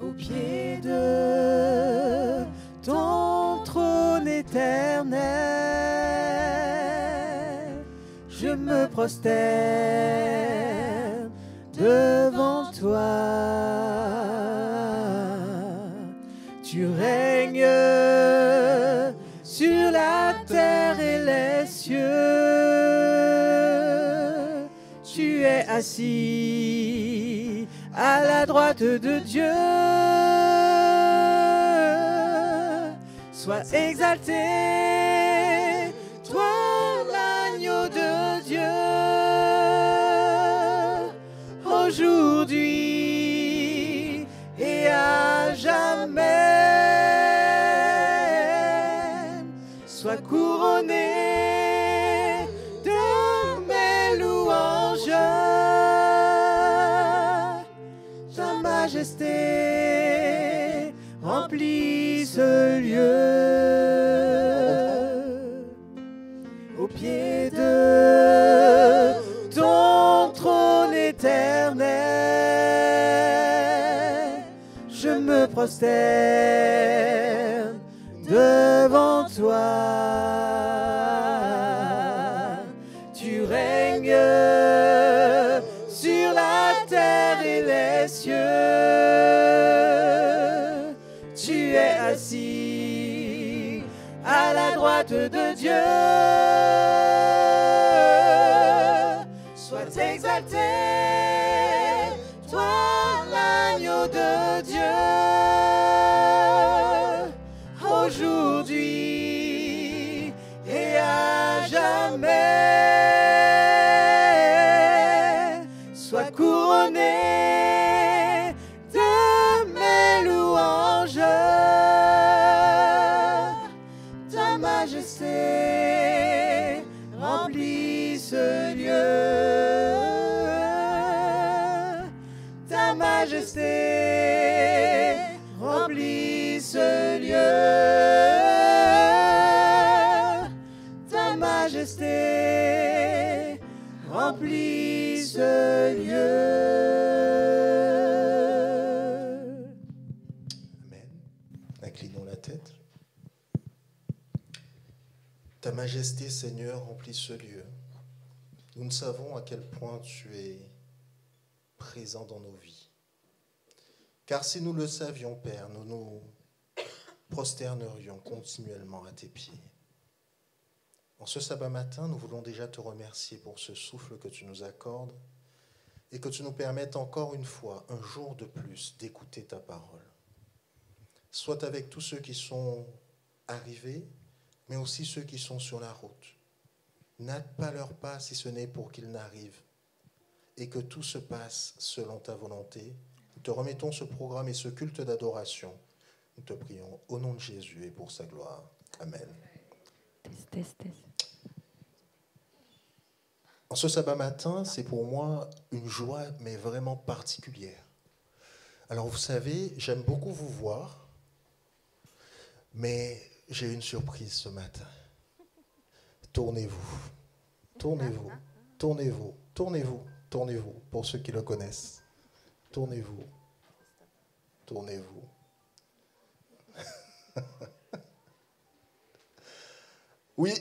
au pied de ton trône éternel. Je me prosterne devant toi. Tu règnes sur la terre et les cieux. Tu es assis à la droite de Dieu. Sois exalté, toi l'agneau de Dieu, aujourd'hui et à jamais. Sois couronné de mes louanges. Ta majesté remplit ce lieu. Au pied de ton trône éternel, je me prosterne devant toi. Tu règnes sur la terre et les cieux. Tu es assis à la droite de Dieu. Sois exalté, toi l'agneau de Dieu, aujourd'hui et à jamais. Sois couronné de mes louanges. Ta majesté remplit ce lieu. Ta majesté remplit ce lieu. Ta majesté remplit ce lieu. Amen. Inclinons la tête. Ta majesté, Seigneur, remplit ce lieu. Nous ne savons à quel point tu es présent dans nos vies. Car si nous le savions, Père, nous nous prosternerions continuellement à tes pieds. En ce sabbat matin, nous voulons déjà te remercier pour ce souffle que tu nous accordes et que tu nous permettes encore une fois, un jour de plus, d'écouter ta parole. Soit avec tous ceux qui sont arrivés, mais aussi ceux qui sont sur la route. N'hâte pas leur pas si ce n'est pour qu'ils n'arrivent et que tout se passe selon ta volonté. Nous te remettons ce programme et ce culte d'adoration. Nous te prions au nom de Jésus et pour sa gloire. Amen. En ce sabbat matin, c'est pour moi une joie, mais vraiment particulière. Alors vous savez, j'aime beaucoup vous voir, mais j'ai une surprise ce matin. Tournez-vous, tournez-vous, tournez-vous, tournez-vous, tournez-vous, pour ceux qui le connaissent. Tournez-vous, tournez-vous. Oui,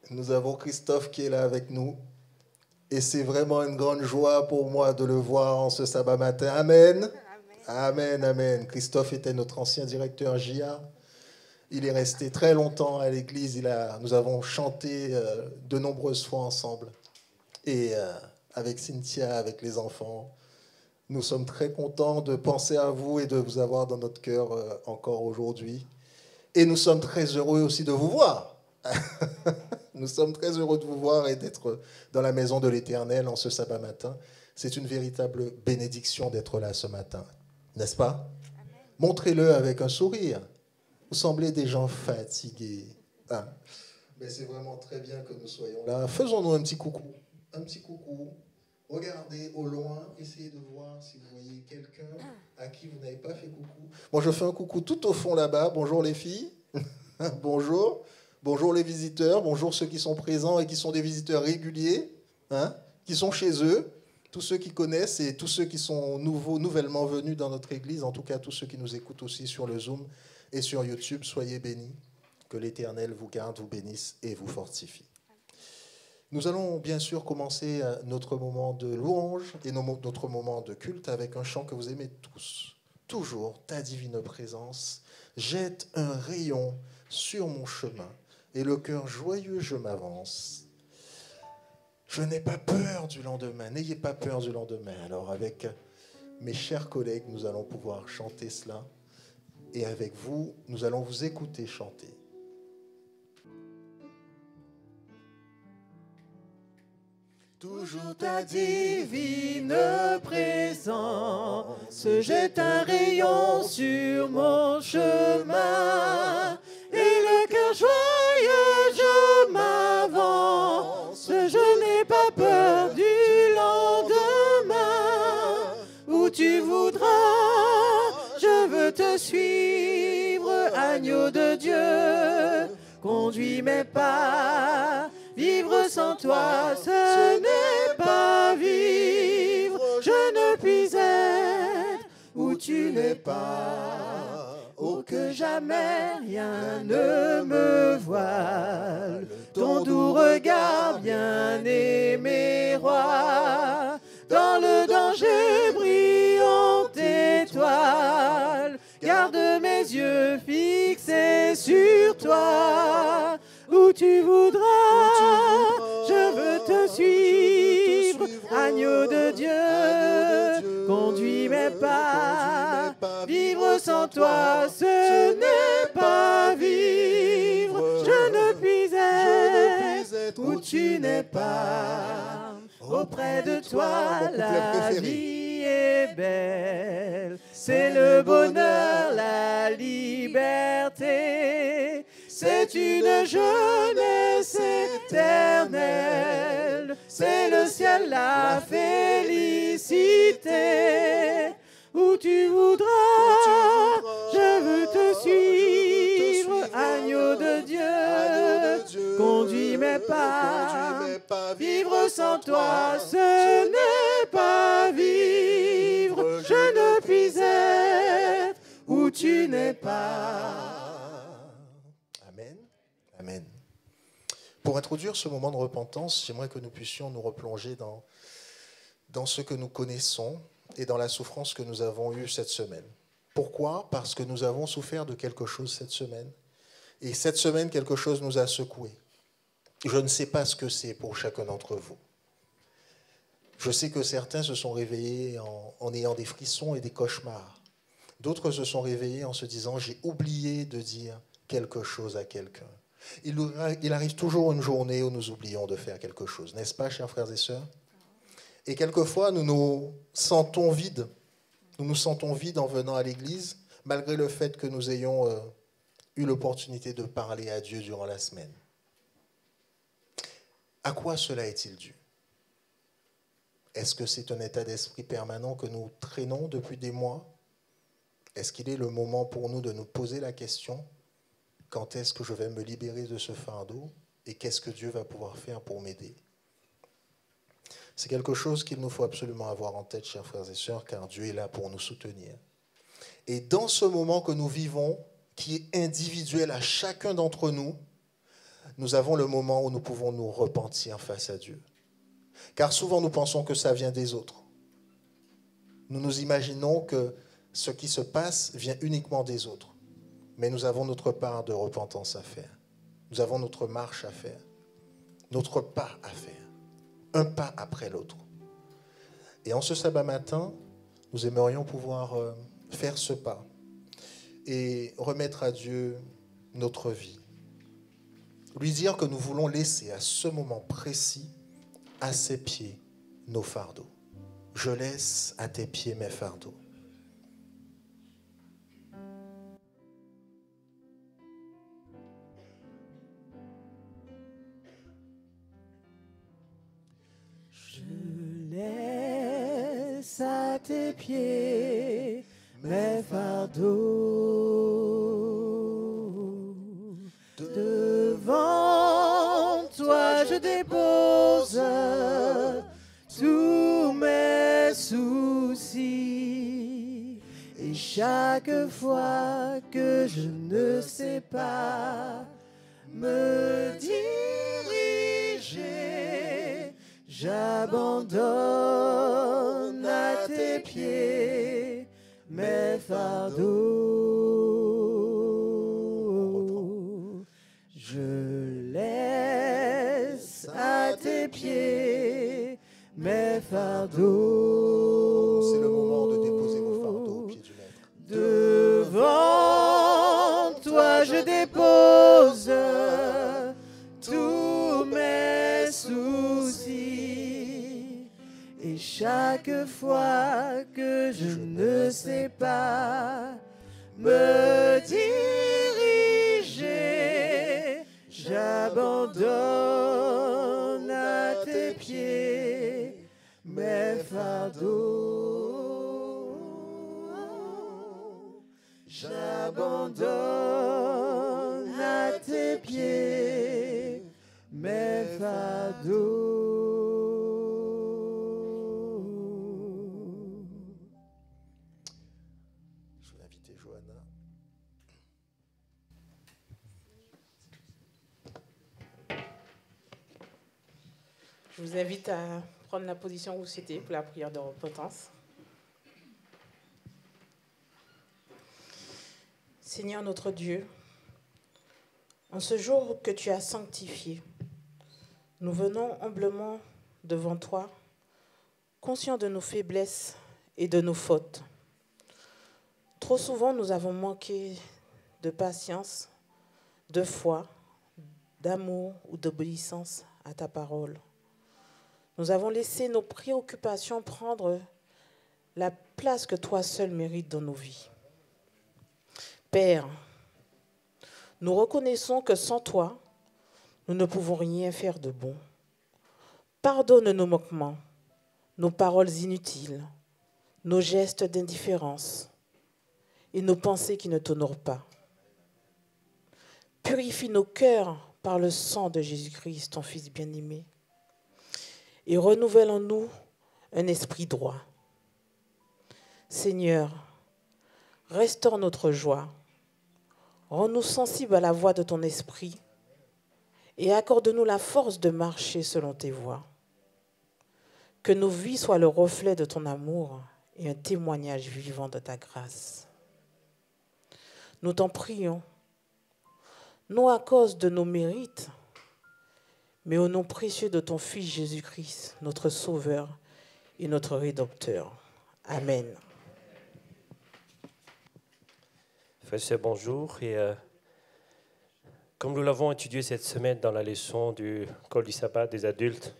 nous avons Christophe qui est là avec nous. Et c'est vraiment une grande joie pour moi de le voir en ce sabbat matin. Amen. Amen, amen. Christophe était notre ancien directeur JA. Il est resté très longtemps à l'église. Nous avons chanté de nombreuses fois ensemble. Et avec Cynthia, avec les enfants, nous sommes très contents de penser à vous et de vous avoir dans notre cœur encore aujourd'hui. Et nous sommes très heureux aussi de vous voir. Nous sommes très heureux de vous voir et d'être dans la maison de l'Éternel en ce sabbat matin. C'est une véritable bénédiction d'être là ce matin, n'est-ce pas? Montrez-le avec un sourire. Vous semblez des gens fatigués. Ah. Mais c'est vraiment très bien que nous soyons là. Faisons-nous un petit coucou. Un petit coucou. Regardez au loin, essayez de voir si vous voyez quelqu'un à qui vous n'avez pas fait coucou. Bon, je fais un coucou tout au fond là-bas. Bonjour les filles. Bonjour. Bonjour les visiteurs. Bonjour ceux qui sont présents et qui sont des visiteurs réguliers, hein, qui sont chez eux. tous ceux qui connaissent et tous ceux qui sont nouvellement venus dans notre église, en tout cas tous ceux qui nous écoutent aussi sur le Zoom et sur YouTube, soyez bénis. Que l'Éternel vous garde, vous bénisse et vous fortifie. Nous allons bien sûr commencer notre moment de louange et notre moment de culte avec un chant que vous aimez tous. Toujours ta divine présence jette un rayon sur mon chemin et le cœur joyeux je m'avance. Je n'ai pas peur du lendemain, n'ayez pas peur du lendemain. Alors avec mes chers collègues, nous allons pouvoir chanter cela et avec vous, nous allons vous écouter chanter. Toujours ta divine présence jette un rayon sur mon chemin et le cœur joyeux je m'avance. Je n'ai pas peur du lendemain, où tu voudras, je veux te suivre, agneau de Dieu, conduis mes pas. Vivre sans toi, ce n'est pas vivre. Je ne puis être où tu n'es pas. Oh, que jamais rien ne me voile. Ton doux regard, bien-aimé roi, dans le danger, brillante étoile, garde mes yeux fixés sur toi. Où tu voudras, je veux te suivre, agneau de Dieu, conduis mes pas. Vivre sans toi, ce n'est pas vivre. Je ne puis être où tu n'es pas. Auprès de toi, la vie est belle. C'est le bonheur, la liberté. C'est une jeunesse éternelle, c'est le ciel, la félicité. Où tu voudras, je veux te suivre, agneau de Dieu, conduis mes pas. Vivre sans toi, ce n'est pas vivre. Je ne puis être où tu n'es pas. Amen. Pour introduire ce moment de repentance, j'aimerais que nous puissions nous replonger dans ce que nous connaissons et dans la souffrance que nous avons eue cette semaine. Pourquoi ? Parce que nous avons souffert de quelque chose cette semaine. Et cette semaine, quelque chose nous a secoués. Je ne sais pas ce que c'est pour chacun d'entre vous. Je sais que certains se sont réveillés en ayant des frissons et des cauchemars. D'autres se sont réveillés en se disant « j'ai oublié de dire quelque chose à quelqu'un ». Il arrive toujours une journée où nous oublions de faire quelque chose, n'est-ce pas, chers frères et sœurs ? Et quelquefois, nous nous sentons vides. Nous nous sentons vides en venant à l'église, malgré le fait que nous ayons eu l'opportunité de parler à Dieu durant la semaine. À quoi cela est-il dû ? Est-ce que c'est un état d'esprit permanent que nous traînons depuis des mois ? Est-ce qu'il est le moment pour nous de nous poser la question ? Quand est-ce que je vais me libérer de ce fardeau et qu'est-ce que Dieu va pouvoir faire pour m'aider ? C'est quelque chose qu'il nous faut absolument avoir en tête, chers frères et sœurs, car Dieu est là pour nous soutenir. Et dans ce moment que nous vivons, qui est individuel à chacun d'entre nous, nous avons le moment où nous pouvons nous repentir face à Dieu. Car souvent nous pensons que ça vient des autres. Nous nous imaginons que ce qui se passe vient uniquement des autres. Mais nous avons notre part de repentance à faire. Nous avons notre marche à faire. Notre pas à faire. Un pas après l'autre. Et en ce sabbat matin, nous aimerions pouvoir faire ce pas et remettre à Dieu notre vie. Lui dire que nous voulons laisser à ce moment précis, à ses pieds, nos fardeaux. Je laisse à tes pieds mes fardeaux. À tes pieds mes fardeaux. Devant toi je dépose tous mes chaque fois que je ne sais pas me diriger, j'abandonne à tes pieds mes fardeaux. Je laisse à tes pieds mes fardeaux. C'est le moment de déposer vos fardeaux au pied du Maître. Devant toi je dépose tous mes soucis. Et chaque fois que je ne sais pas me diriger, j'abandonne à tes pieds mes fardeaux. J'abandonne à tes pieds mes fardeaux. Je vais inviter Johanna. Je vous invite à prendre la position où vous souhaitez pour la prière de repentance. Seigneur notre Dieu, en ce jour que tu as sanctifié, nous venons humblement devant toi, conscients de nos faiblesses et de nos fautes. Trop souvent, nous avons manqué de patience, de foi, d'amour ou d'obéissance à ta parole. Nous avons laissé nos préoccupations prendre la place que toi seul mérites dans nos vies. Père, nous reconnaissons que sans toi, nous ne pouvons rien faire de bon. Pardonne nos manquements, nos paroles inutiles, nos gestes d'indifférence et nos pensées qui ne t'honorent pas. Purifie nos cœurs par le sang de Jésus-Christ, ton Fils bien-aimé, et renouvelle en nous un esprit droit. Seigneur, restaure notre joie, rends-nous sensibles à la voix de ton esprit et accorde-nous la force de marcher selon tes voies. Que nos vies soient le reflet de ton amour et un témoignage vivant de ta grâce. Nous t'en prions, non à cause de nos mérites, mais au nom précieux de ton Fils Jésus-Christ, notre Sauveur et notre Rédempteur. Amen. Frères et sœurs, bonjour. Et comme nous l'avons étudié cette semaine dans la leçon du Col du sabbat des adultes,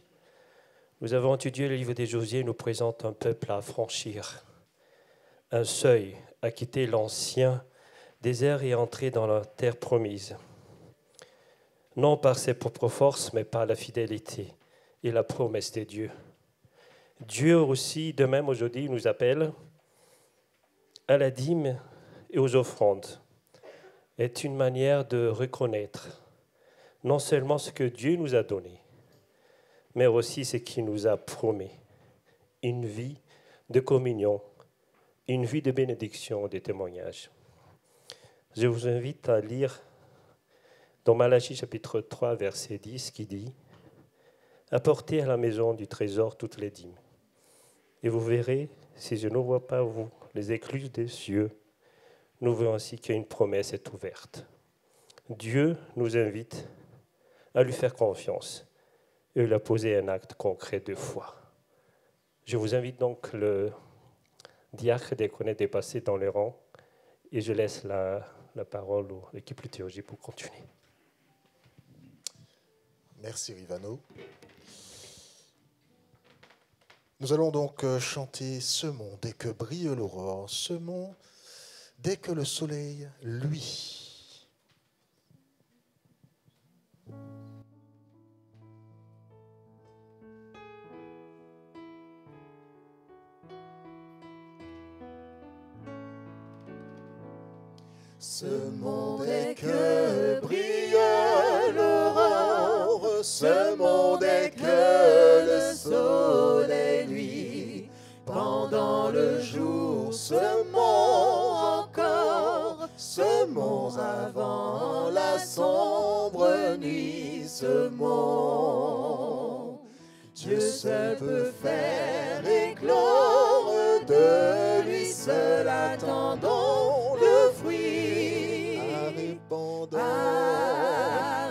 nous avons étudié le livre des Josué, nous présente un peuple à franchir, un seuil, à quitter l'ancien désert et entrer dans la terre promise. Non par ses propres forces, mais par la fidélité et la promesse de Dieu. Dieu aussi, de même aujourd'hui, nous appelle à la dîme et aux offrandes. Est une manière de reconnaître non seulement ce que Dieu nous a donné, mais aussi ce qu'il nous a promis. Une vie de communion, une vie de bénédiction, de témoignage. Je vous invite à lire dans Malachie chapitre 3, verset 10, qui dit « Apportez à la maison du trésor toutes les dîmes, et vous verrez, si je n'ouvre pas vous les écluses des cieux, nous verrons ainsi qu'une promesse est ouverte. » Dieu nous invite à lui faire confiance et lui poser un acte concret de foi. Je vous invite donc le diacre de passer dans les rangs et je laisse la parole à l'équipe liturgie pour continuer. Merci Rivano. Nous allons donc chanter Semons dès que brille l'aurore, semons dès que le soleil luit. Semons dès que brille l'aurore, semons dès que le soleil luit. Pendant le jour, semons semons avant la sombre nuit se monte. Dieu seul peut faire éclore, de lui seul attendons le fruit.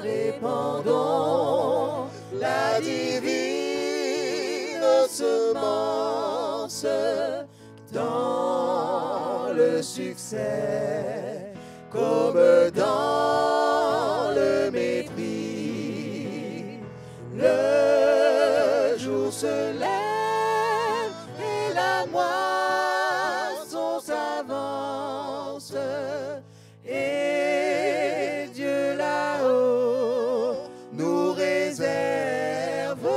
Répandons la divine semence dans le succès comme dans le mépris. Le jour se lève et la moisson s'avance, et Dieu là-haut nous réserve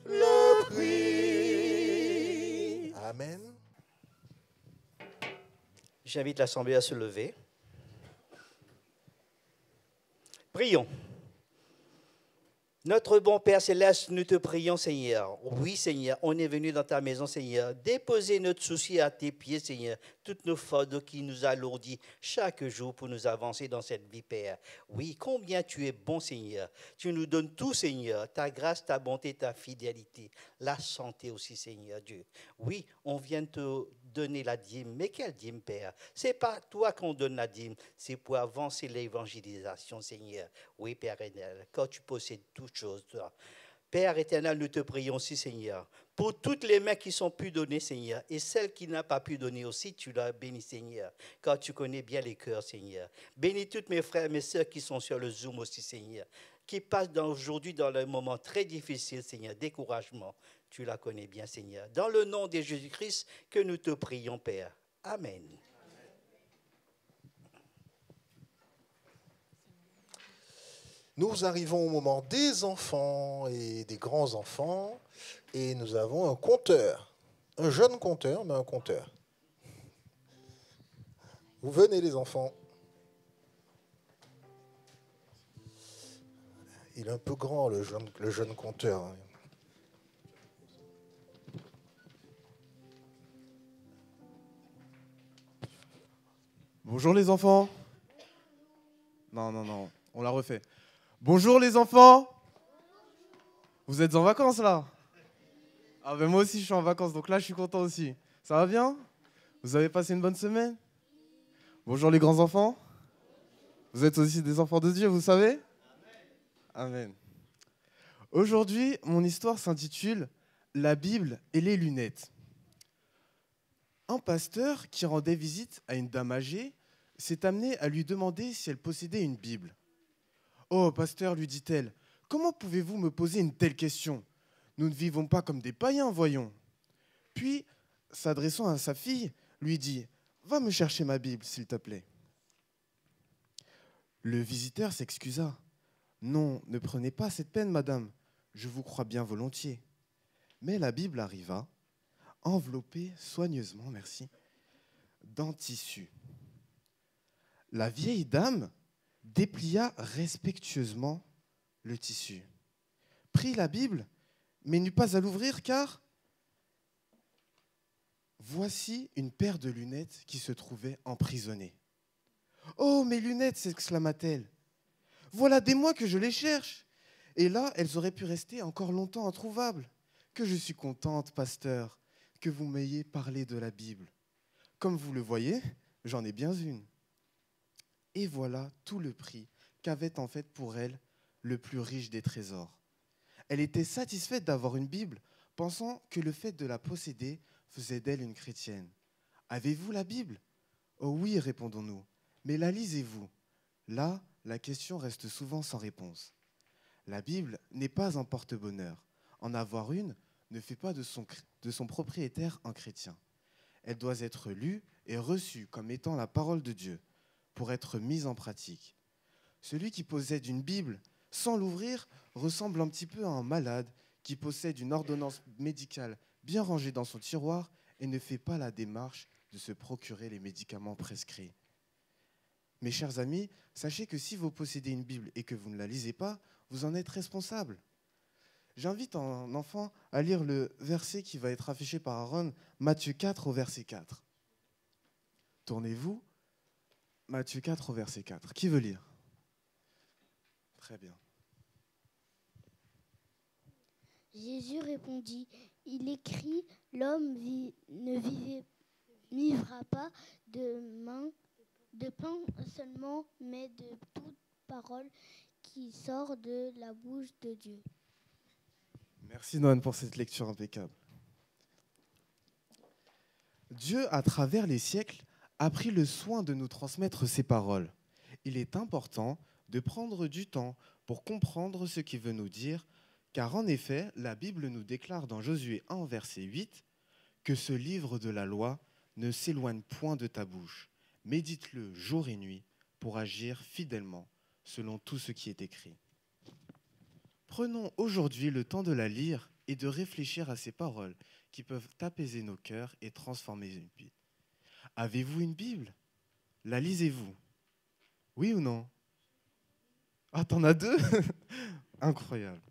le prix. Amen. J'invite l'Assemblée à se lever. Prions. Notre bon Père Céleste, nous te prions, Seigneur. Oui, Seigneur, on est venu dans ta maison, Seigneur. Déposer notre souci à tes pieds, Seigneur. Toutes nos fautes qui nous alourdissent chaque jour pour nous avancer dans cette vie, Père. Oui, combien tu es bon, Seigneur. Tu nous donnes tout, Seigneur. Ta grâce, ta bonté, ta fidélité. La santé aussi, Seigneur Dieu. Oui, on vient te donner la dîme. Mais quelle dîme, Père? C'est pas toi qu'on donne la dîme. C'est pour avancer l'évangélisation, Seigneur. Oui, Père éternel, quand tu possèdes toutes choses, toi. Père éternel, nous te prions aussi, Seigneur, pour toutes les mains qui sont pu donner, Seigneur, et celles qui n'ont pas pu donner aussi, tu l'as béni, Seigneur, car tu connais bien les cœurs, Seigneur. Bénis tous mes frères et mes sœurs qui sont sur le Zoom aussi, Seigneur, qui passent aujourd'hui dans le moment très difficile, Seigneur, découragement. Tu la connais bien, Seigneur. Dans le nom de Jésus-Christ que nous te prions, Père. Amen. Nous arrivons au moment des enfants et des grands-enfants, et nous avons un conteur, un jeune conteur, mais un conteur. Vous venez, les enfants. Il est un peu grand, le jeune conteur. Bonjour les enfants. Non, on la refait. Bonjour les enfants. Vous êtes en vacances là? Ah ben moi aussi je suis en vacances, donc là je suis content aussi. Ça va bien? Vous avez passé une bonne semaine? Bonjour les grands enfants. Vous êtes aussi des enfants de Dieu, vous savez? Amen. Aujourd'hui, mon histoire s'intitule « La Bible et les lunettes ». Un pasteur qui rendait visite à une dame âgée s'est amené à lui demander si elle possédait une Bible. « Oh, pasteur, lui dit-elle, comment pouvez-vous me poser une telle question? Nous ne vivons pas comme des païens, voyons. » Puis, s'adressant à sa fille, lui dit « Va me chercher ma Bible, s'il te plaît. » Le visiteur s'excusa. « Non, ne prenez pas cette peine, madame. Je vous crois bien volontiers. » Mais la Bible arriva, enveloppée soigneusement, merci, d'un tissu. La vieille dame déplia respectueusement le tissu, prit la Bible, mais n'eut pas à l'ouvrir car voici une paire de lunettes qui se trouvait emprisonnée. « Oh, mes lunettes !» s'exclama-t-elle. « Voilà des mois que je les cherche. Et là, elles auraient pu rester encore longtemps introuvables. Que je suis contente, pasteur, que vous m'ayez parlé de la Bible. Comme vous le voyez, j'en ai bien une. » Et voilà tout le prix qu'avait en fait pour elle le plus riche des trésors. Elle était satisfaite d'avoir une Bible, pensant que le fait de la posséder faisait d'elle une chrétienne. « Avez-vous la Bible ?»« Oh oui, répondons-nous. Mais la lisez-vous ?» Là, la question reste souvent sans réponse. La Bible n'est pas un porte-bonheur. En avoir une ne fait pas de son propriétaire un chrétien. Elle doit être lue et reçue comme étant la parole de Dieu pour être mise en pratique. Celui qui possède une Bible sans l'ouvrir ressemble un petit peu à un malade qui possède une ordonnance médicale bien rangée dans son tiroir et ne fait pas la démarche de se procurer les médicaments prescrits. Mes chers amis, sachez que si vous possédez une Bible et que vous ne la lisez pas, vous en êtes responsable. J'invite un enfant à lire le verset qui va être affiché par Aaron, Matthieu 4 au verset 4. Tournez-vous, Matthieu 4 au verset 4. Qui veut lire? Très bien. Jésus répondit, il écrit, l'homme ne vivra pas de pain seulement, mais de toute parole qui sort de la bouche de Dieu. Merci Noël pour cette lecture impeccable. Dieu, à travers les siècles, a pris le soin de nous transmettre ses paroles. Il est important de prendre du temps pour comprendre ce qu'il veut nous dire, car en effet, la Bible nous déclare dans Josué 1, verset 8, que ce livre de la loi ne s'éloigne point de ta bouche. Médite-le jour et nuit pour agir fidèlement selon tout ce qui est écrit. Prenons aujourd'hui le temps de la lire et de réfléchir à ces paroles qui peuvent apaiser nos cœurs et transformer une vie. Avez-vous une Bible? La lisez-vous? Oui ou non? Ah, t'en as deux? Incroyable.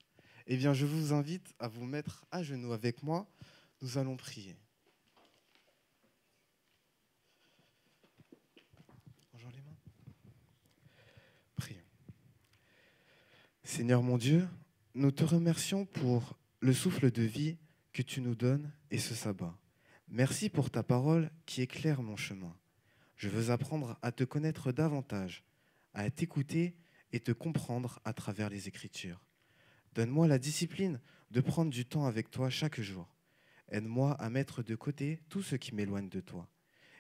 Eh bien, je vous invite à vous mettre à genoux avec moi. Nous allons prier. Rangeons les mains. Prions. Seigneur mon Dieu, nous te remercions pour le souffle de vie que tu nous donnes et ce sabbat. Merci pour ta parole qui éclaire mon chemin. Je veux apprendre à te connaître davantage, à t'écouter et te comprendre à travers les Écritures. Donne-moi la discipline de prendre du temps avec toi chaque jour. Aide-moi à mettre de côté tout ce qui m'éloigne de toi.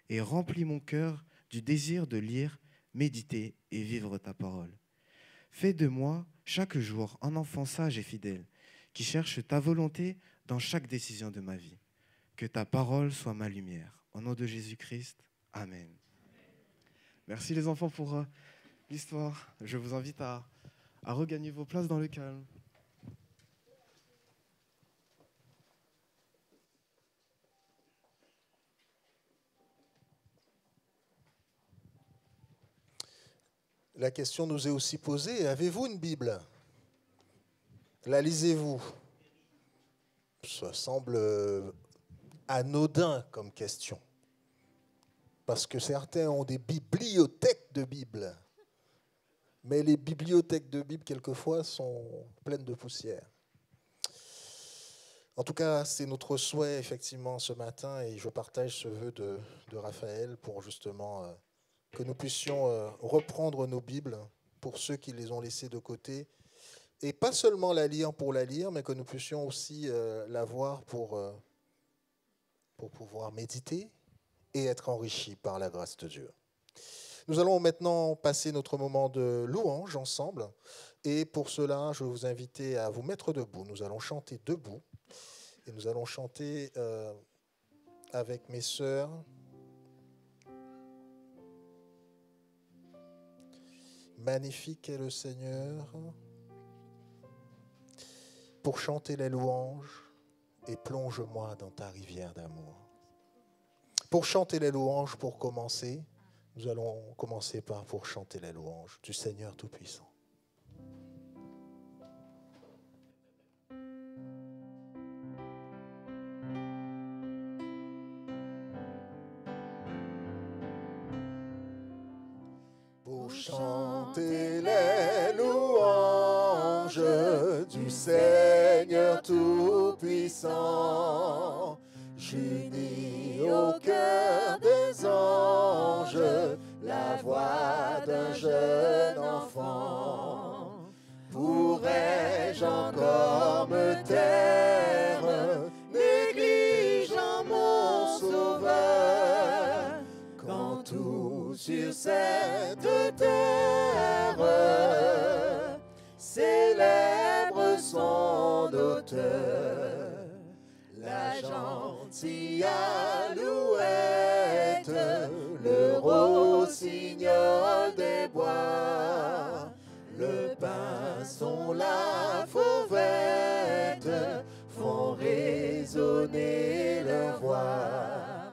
Et remplis mon cœur du désir de lire, méditer et vivre ta parole. Fais de moi chaque jour un enfant sage et fidèle, qui cherche ta volonté dans chaque décision de ma vie. Que ta parole soit ma lumière. Au nom de Jésus-Christ, Amen. Merci les enfants pour l'histoire. Je vous invite à regagner vos places dans le calme. La question nous est aussi posée, avez-vous une Bible? La lisez-vous? Ça semble anodin comme question. Parce que certains ont des bibliothèques de Bible. Mais les bibliothèques de Bible, quelquefois, sont pleines de poussière. En tout cas, c'est notre souhait, effectivement, ce matin, et je partage ce vœu de Raphaël pour justement que nous puissions reprendre nos Bibles pour ceux qui les ont laissées de côté, et pas seulement la lire pour la lire, mais que nous puissions aussi la voir pour pouvoir méditer et être enrichis par la grâce de Dieu. Nous allons maintenant passer notre moment de louange ensemble. Et pour cela, je vais vous inviter à vous mettre debout. Nous allons chanter debout. Et nous allons chanter avec mes sœurs. Magnifique est le Seigneur. Pour chanter les louanges et plonge-moi dans ta rivière d'amour. Pour chanter les louanges, pour commencer, nous allons commencer pour chanter les louanges du Seigneur Tout-Puissant. Pour chanter les louanges du Seigneur Tout-Puissant, j'unis au cœur des anges la voix d'un jeune enfant. Pourrais-je encore me taire, négligeant mon Sauveur, quand tout sur cette terre célèbre son auteur? La gentille alouette, le rossignol des bois, le pinson, la fauvette font résonner leur voix.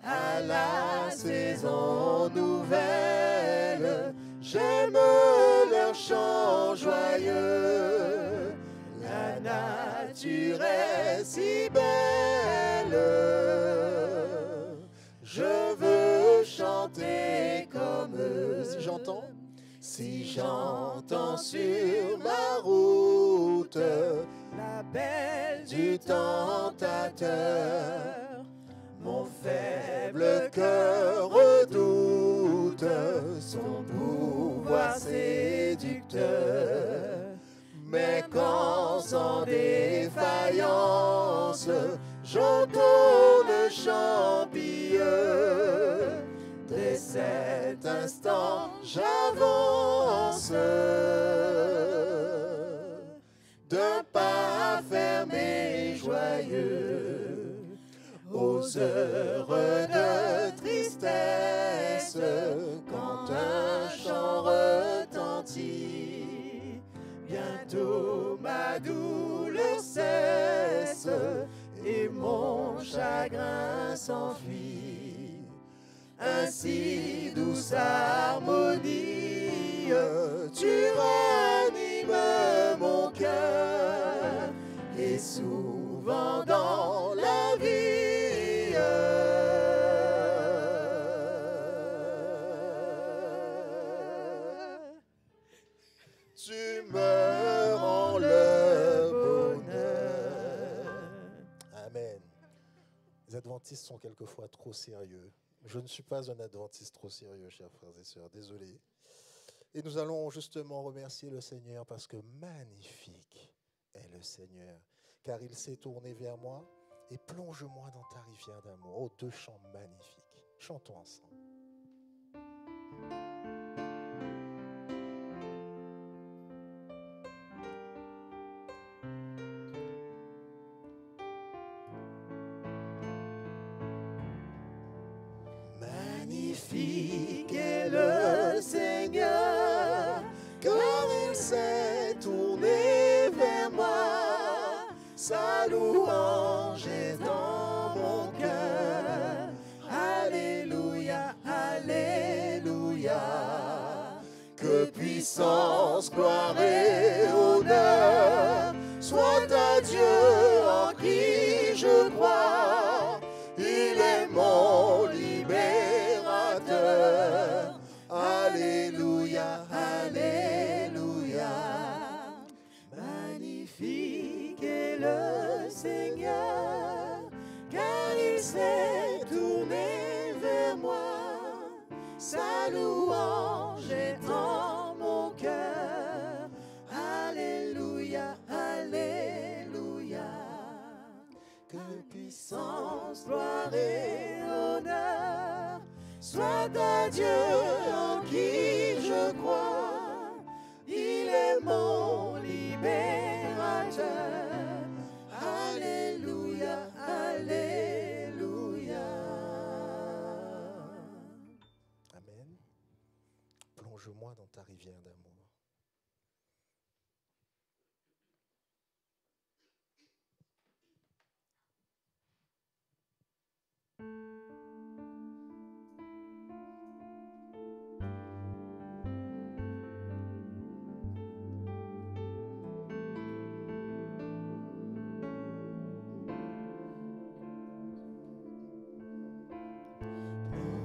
À la saison nouvelle, j'aime leur chant joyeux. La nature est si belle, je veux chanter comme eux. Si j'entends sur ma route l'appel du tentateur, mon faible cœur redoute son pouvoir séducteur. Mais quand sans défaillance j'entends le chant pieux, dès cet instant j'avance d'un pas fermé joyeux aux heures de tristesse. Quand un chant retentit, bientôt ma douleur cesse et mon chagrin s'enfuit. Ainsi douce harmonie, tu ranimes mon cœur, et souvent dans la vie tu me rends le bonheur. Amen. Les adventistes sont quelquefois trop sérieux. Je ne suis pas un adventiste trop sérieux, chers frères et sœurs, désolé. Et nous allons justement remercier le Seigneur parce que magnifique est le Seigneur, car il s'est tourné vers moi et plonge-moi dans ta rivière d'amour. Oh, deux chants magnifiques. Chantons ensemble. Magnifique est le Seigneur, car il s'est tourné vers moi. Sa louange est dans mon cœur. Alléluia, alléluia. Que puissance, gloire et honneur soit à Dieu en qui je crois. Il est mon libérateur. Alléluia, alléluia. Magnifique est le Seigneur, car il s'est tourné vers moi. Sa louange est en mon cœur. Alléluia, alléluia. Que puissance, gloire et honneur soit à Dieu en qui je crois. Il est mon libérateur. Alléluia, alléluia. Amen. Plonge-moi dans ta rivière d'amour.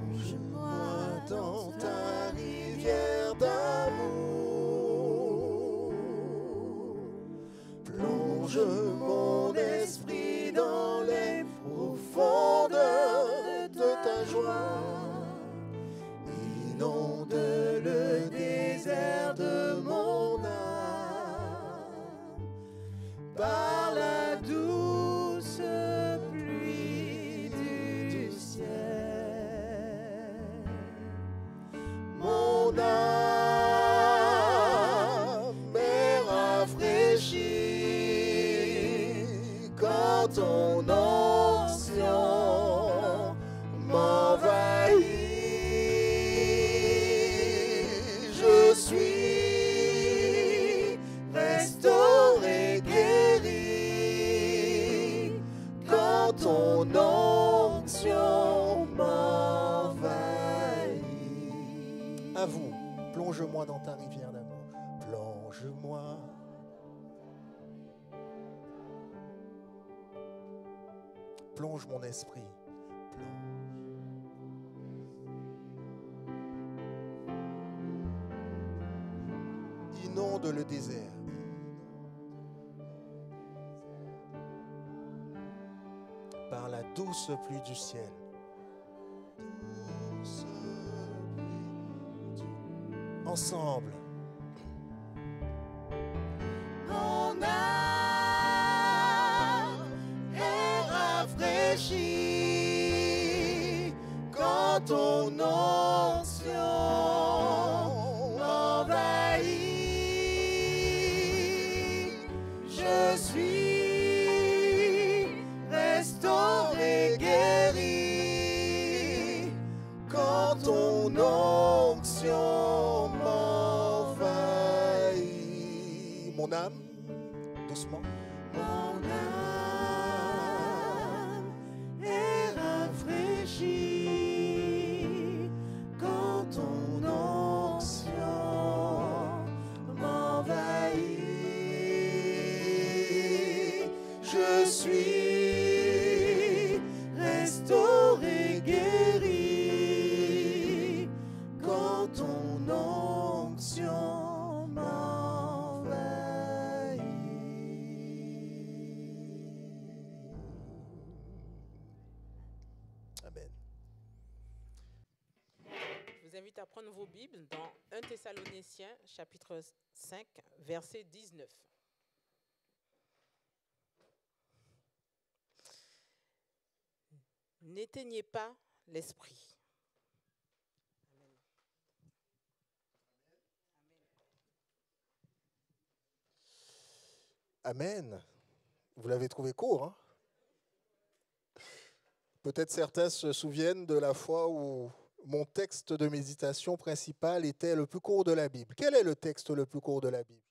Plonge-moi dans ta rivière d'amour. Plonge mon esprit dans les profondeurs de ta joie. Inonde le désert de mon âme par la douce pluie du ciel. Mon âme est rafraîchie quand ton onction m'envahit. Je suis restauré, guéri quand ton onction m'envahit. À vous, plonge-moi dans ta rivière d'amour. Plonge-moi. Plonge mon esprit. Plonge. inonde le désert. Par la douce pluie du ciel. Ensemble. Mon âme est rafraîchie quand ton onction m'envahit. Je suis restauré, guéri quand ton onction m'envahit. Mon âme, doucement. Mon âme est rafraîchie quand ton onction m'envahit. Je suis restauré, guéri quand ton onction m'envahit. Amen. Je vous invite à prendre vos Bibles dans 1 Thessaloniciens, chapitre 5, verset 19. N'éteignez pas l'esprit. Amen. Vous l'avez trouvé court, hein? Peut-être certains se souviennent de la fois où mon texte de méditation principal était le plus court de la Bible. Quel est le texte le plus court de la Bible?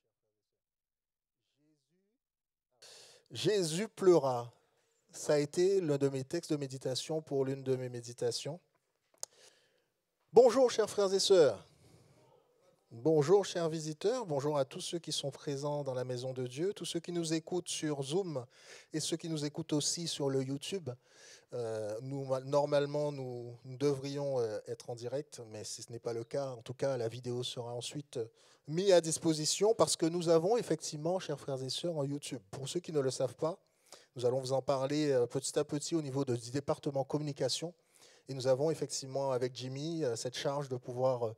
Jésus pleura. Ça a été l'un de mes textes de méditation pour l'une de mes méditations. Bonjour, chers frères et sœurs. Bonjour, chers visiteurs. Bonjour à tous ceux qui sont présents dans la maison de Dieu, tous ceux qui nous écoutent sur Zoom et ceux qui nous écoutent aussi sur le YouTube. Normalement, nous devrions être en direct, mais si ce n'est pas le cas, en tout cas, la vidéo sera ensuite mise à disposition parce que nous avons effectivement, chers frères et sœurs, en YouTube. Pour ceux qui ne le savent pas, nous allons vous en parler petit à petit au niveau du département communication. Et nous avons effectivement avec Jimmy cette charge de pouvoir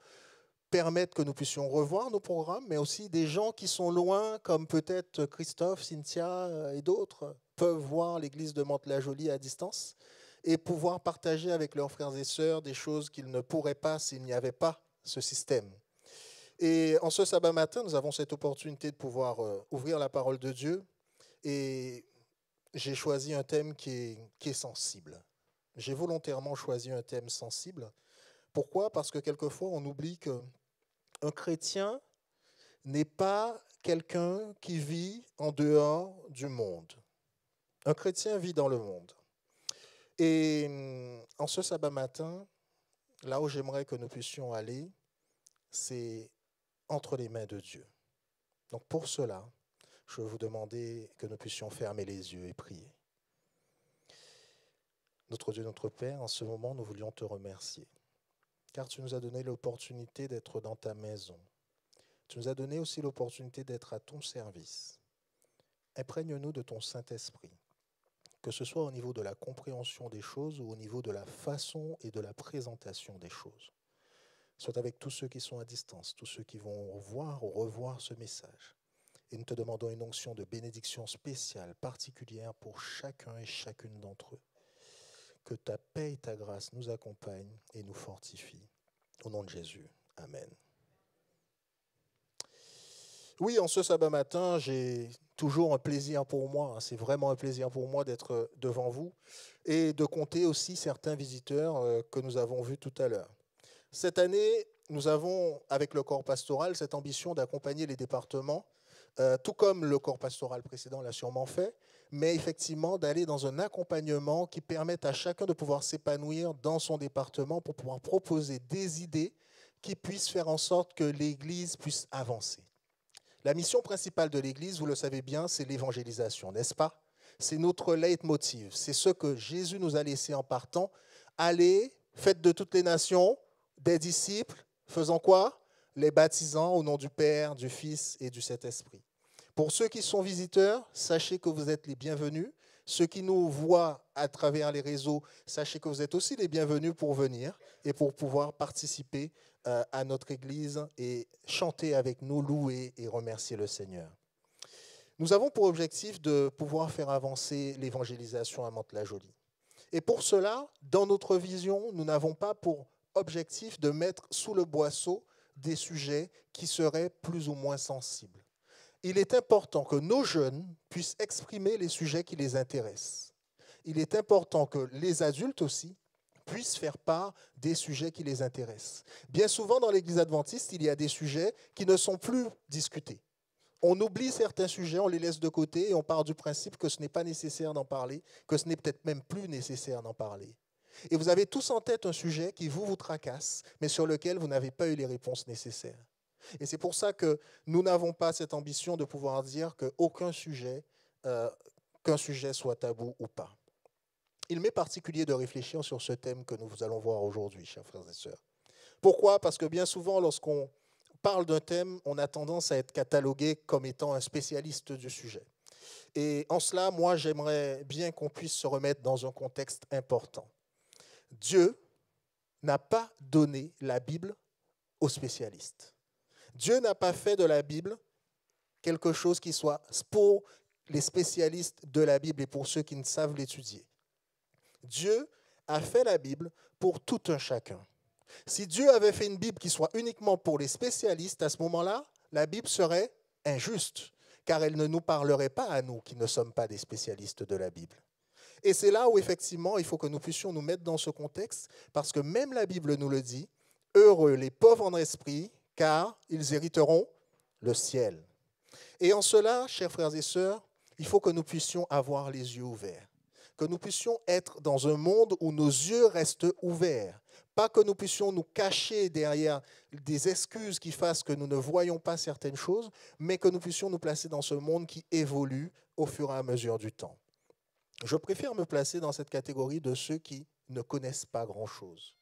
permettre que nous puissions revoir nos programmes, mais aussi des gens qui sont loin, comme peut-être Christophe, Cynthia et d'autres, peuvent voir l'église de Mantes-la-Jolie à distance et pouvoir partager avec leurs frères et sœurs des choses qu'ils ne pourraient pas s'il n'y avait pas ce système. Et en ce sabbat matin, nous avons cette opportunité de pouvoir ouvrir la parole de Dieu et j'ai choisi un thème qui est sensible. J'ai volontairement choisi un thème sensible. Pourquoi? Parce que quelquefois, on oublie qu'un chrétien n'est pas quelqu'un qui vit en dehors du monde. Un chrétien vit dans le monde. Et en ce sabbat matin, là où j'aimerais que nous puissions aller, c'est entre les mains de Dieu. Donc pour cela, je vais vous demander que nous puissions fermer les yeux et prier. Notre Dieu, notre Père, en ce moment, nous voulions te remercier. Car tu nous as donné l'opportunité d'être dans ta maison. Tu nous as donné aussi l'opportunité d'être à ton service. Imprègne-nous de ton Saint-Esprit, que ce soit au niveau de la compréhension des choses ou au niveau de la façon et de la présentation des choses. Soit avec tous ceux qui sont à distance, tous ceux qui vont voir ou revoir ce message. Et nous te demandons une onction de bénédiction spéciale, particulière pour chacun et chacune d'entre eux. Que ta paix et ta grâce nous accompagnent et nous fortifient. Au nom de Jésus. Amen. Oui, en ce sabbat matin, j'ai toujours un plaisir pour moi. C'est vraiment un plaisir pour moi d'être devant vous et de compter aussi certains visiteurs que nous avons vus tout à l'heure. Cette année, nous avons, avec le corps pastoral, cette ambition d'accompagner les départements, tout comme le corps pastoral précédent l'a sûrement fait, mais effectivement d'aller dans un accompagnement qui permette à chacun de pouvoir s'épanouir dans son département pour pouvoir proposer des idées qui puissent faire en sorte que l'Église puisse avancer. La mission principale de l'Église, vous le savez bien, c'est l'évangélisation, n'est-ce pas? C'est notre leitmotiv, c'est ce que Jésus nous a laissé en partant. Allez, faites de toutes les nations des disciples, faisant quoi? les baptisant au nom du Père, du Fils et du Saint-Esprit. Pour ceux qui sont visiteurs, sachez que vous êtes les bienvenus. Ceux qui nous voient à travers les réseaux, sachez que vous êtes aussi les bienvenus pour venir et pour pouvoir participer à notre Église et chanter avec nous, louer et remercier le Seigneur. Nous avons pour objectif de pouvoir faire avancer l'évangélisation à Mantes-la-Jolie. Et pour cela, dans notre vision, nous n'avons pas pour objectif de mettre sous le boisseau des sujets qui seraient plus ou moins sensibles. Il est important que nos jeunes puissent exprimer les sujets qui les intéressent. Il est important que les adultes aussi puissent faire part des sujets qui les intéressent. Bien souvent, dans l'Église adventiste, il y a des sujets qui ne sont plus discutés. On oublie certains sujets, on les laisse de côté et on part du principe que ce n'est pas nécessaire d'en parler, que ce n'est peut-être même plus nécessaire d'en parler. Et vous avez tous en tête un sujet qui vous tracasse, mais sur lequel vous n'avez pas eu les réponses nécessaires. Et c'est pour ça que nous n'avons pas cette ambition de pouvoir dire qu'un sujet soit tabou ou pas. Il m'est particulier de réfléchir sur ce thème que nous allons voir aujourd'hui, chers frères et sœurs. Pourquoi ? Parce que bien souvent, lorsqu'on parle d'un thème, on a tendance à être catalogué comme étant un spécialiste du sujet. Et en cela, moi, j'aimerais bien qu'on puisse se remettre dans un contexte important. Dieu n'a pas donné la Bible aux spécialistes. Dieu n'a pas fait de la Bible quelque chose qui soit pour les spécialistes de la Bible et pour ceux qui ne savent l'étudier. Dieu a fait la Bible pour tout un chacun. Si Dieu avait fait une Bible qui soit uniquement pour les spécialistes, à ce moment-là, la Bible serait injuste, car elle ne nous parlerait pas à nous qui ne sommes pas des spécialistes de la Bible. Et c'est là où, effectivement, il faut que nous puissions nous mettre dans ce contexte, parce que même la Bible nous le dit, « Heureux les pauvres en esprit, car ils hériteront le ciel. » Et en cela, chers frères et sœurs, il faut que nous puissions avoir les yeux ouverts, que nous puissions être dans un monde où nos yeux restent ouverts, pas que nous puissions nous cacher derrière des excuses qui fassent que nous ne voyons pas certaines choses, mais que nous puissions nous placer dans ce monde qui évolue au fur et à mesure du temps. Je préfère me placer dans cette catégorie de ceux qui ne connaissent pas grand-chose.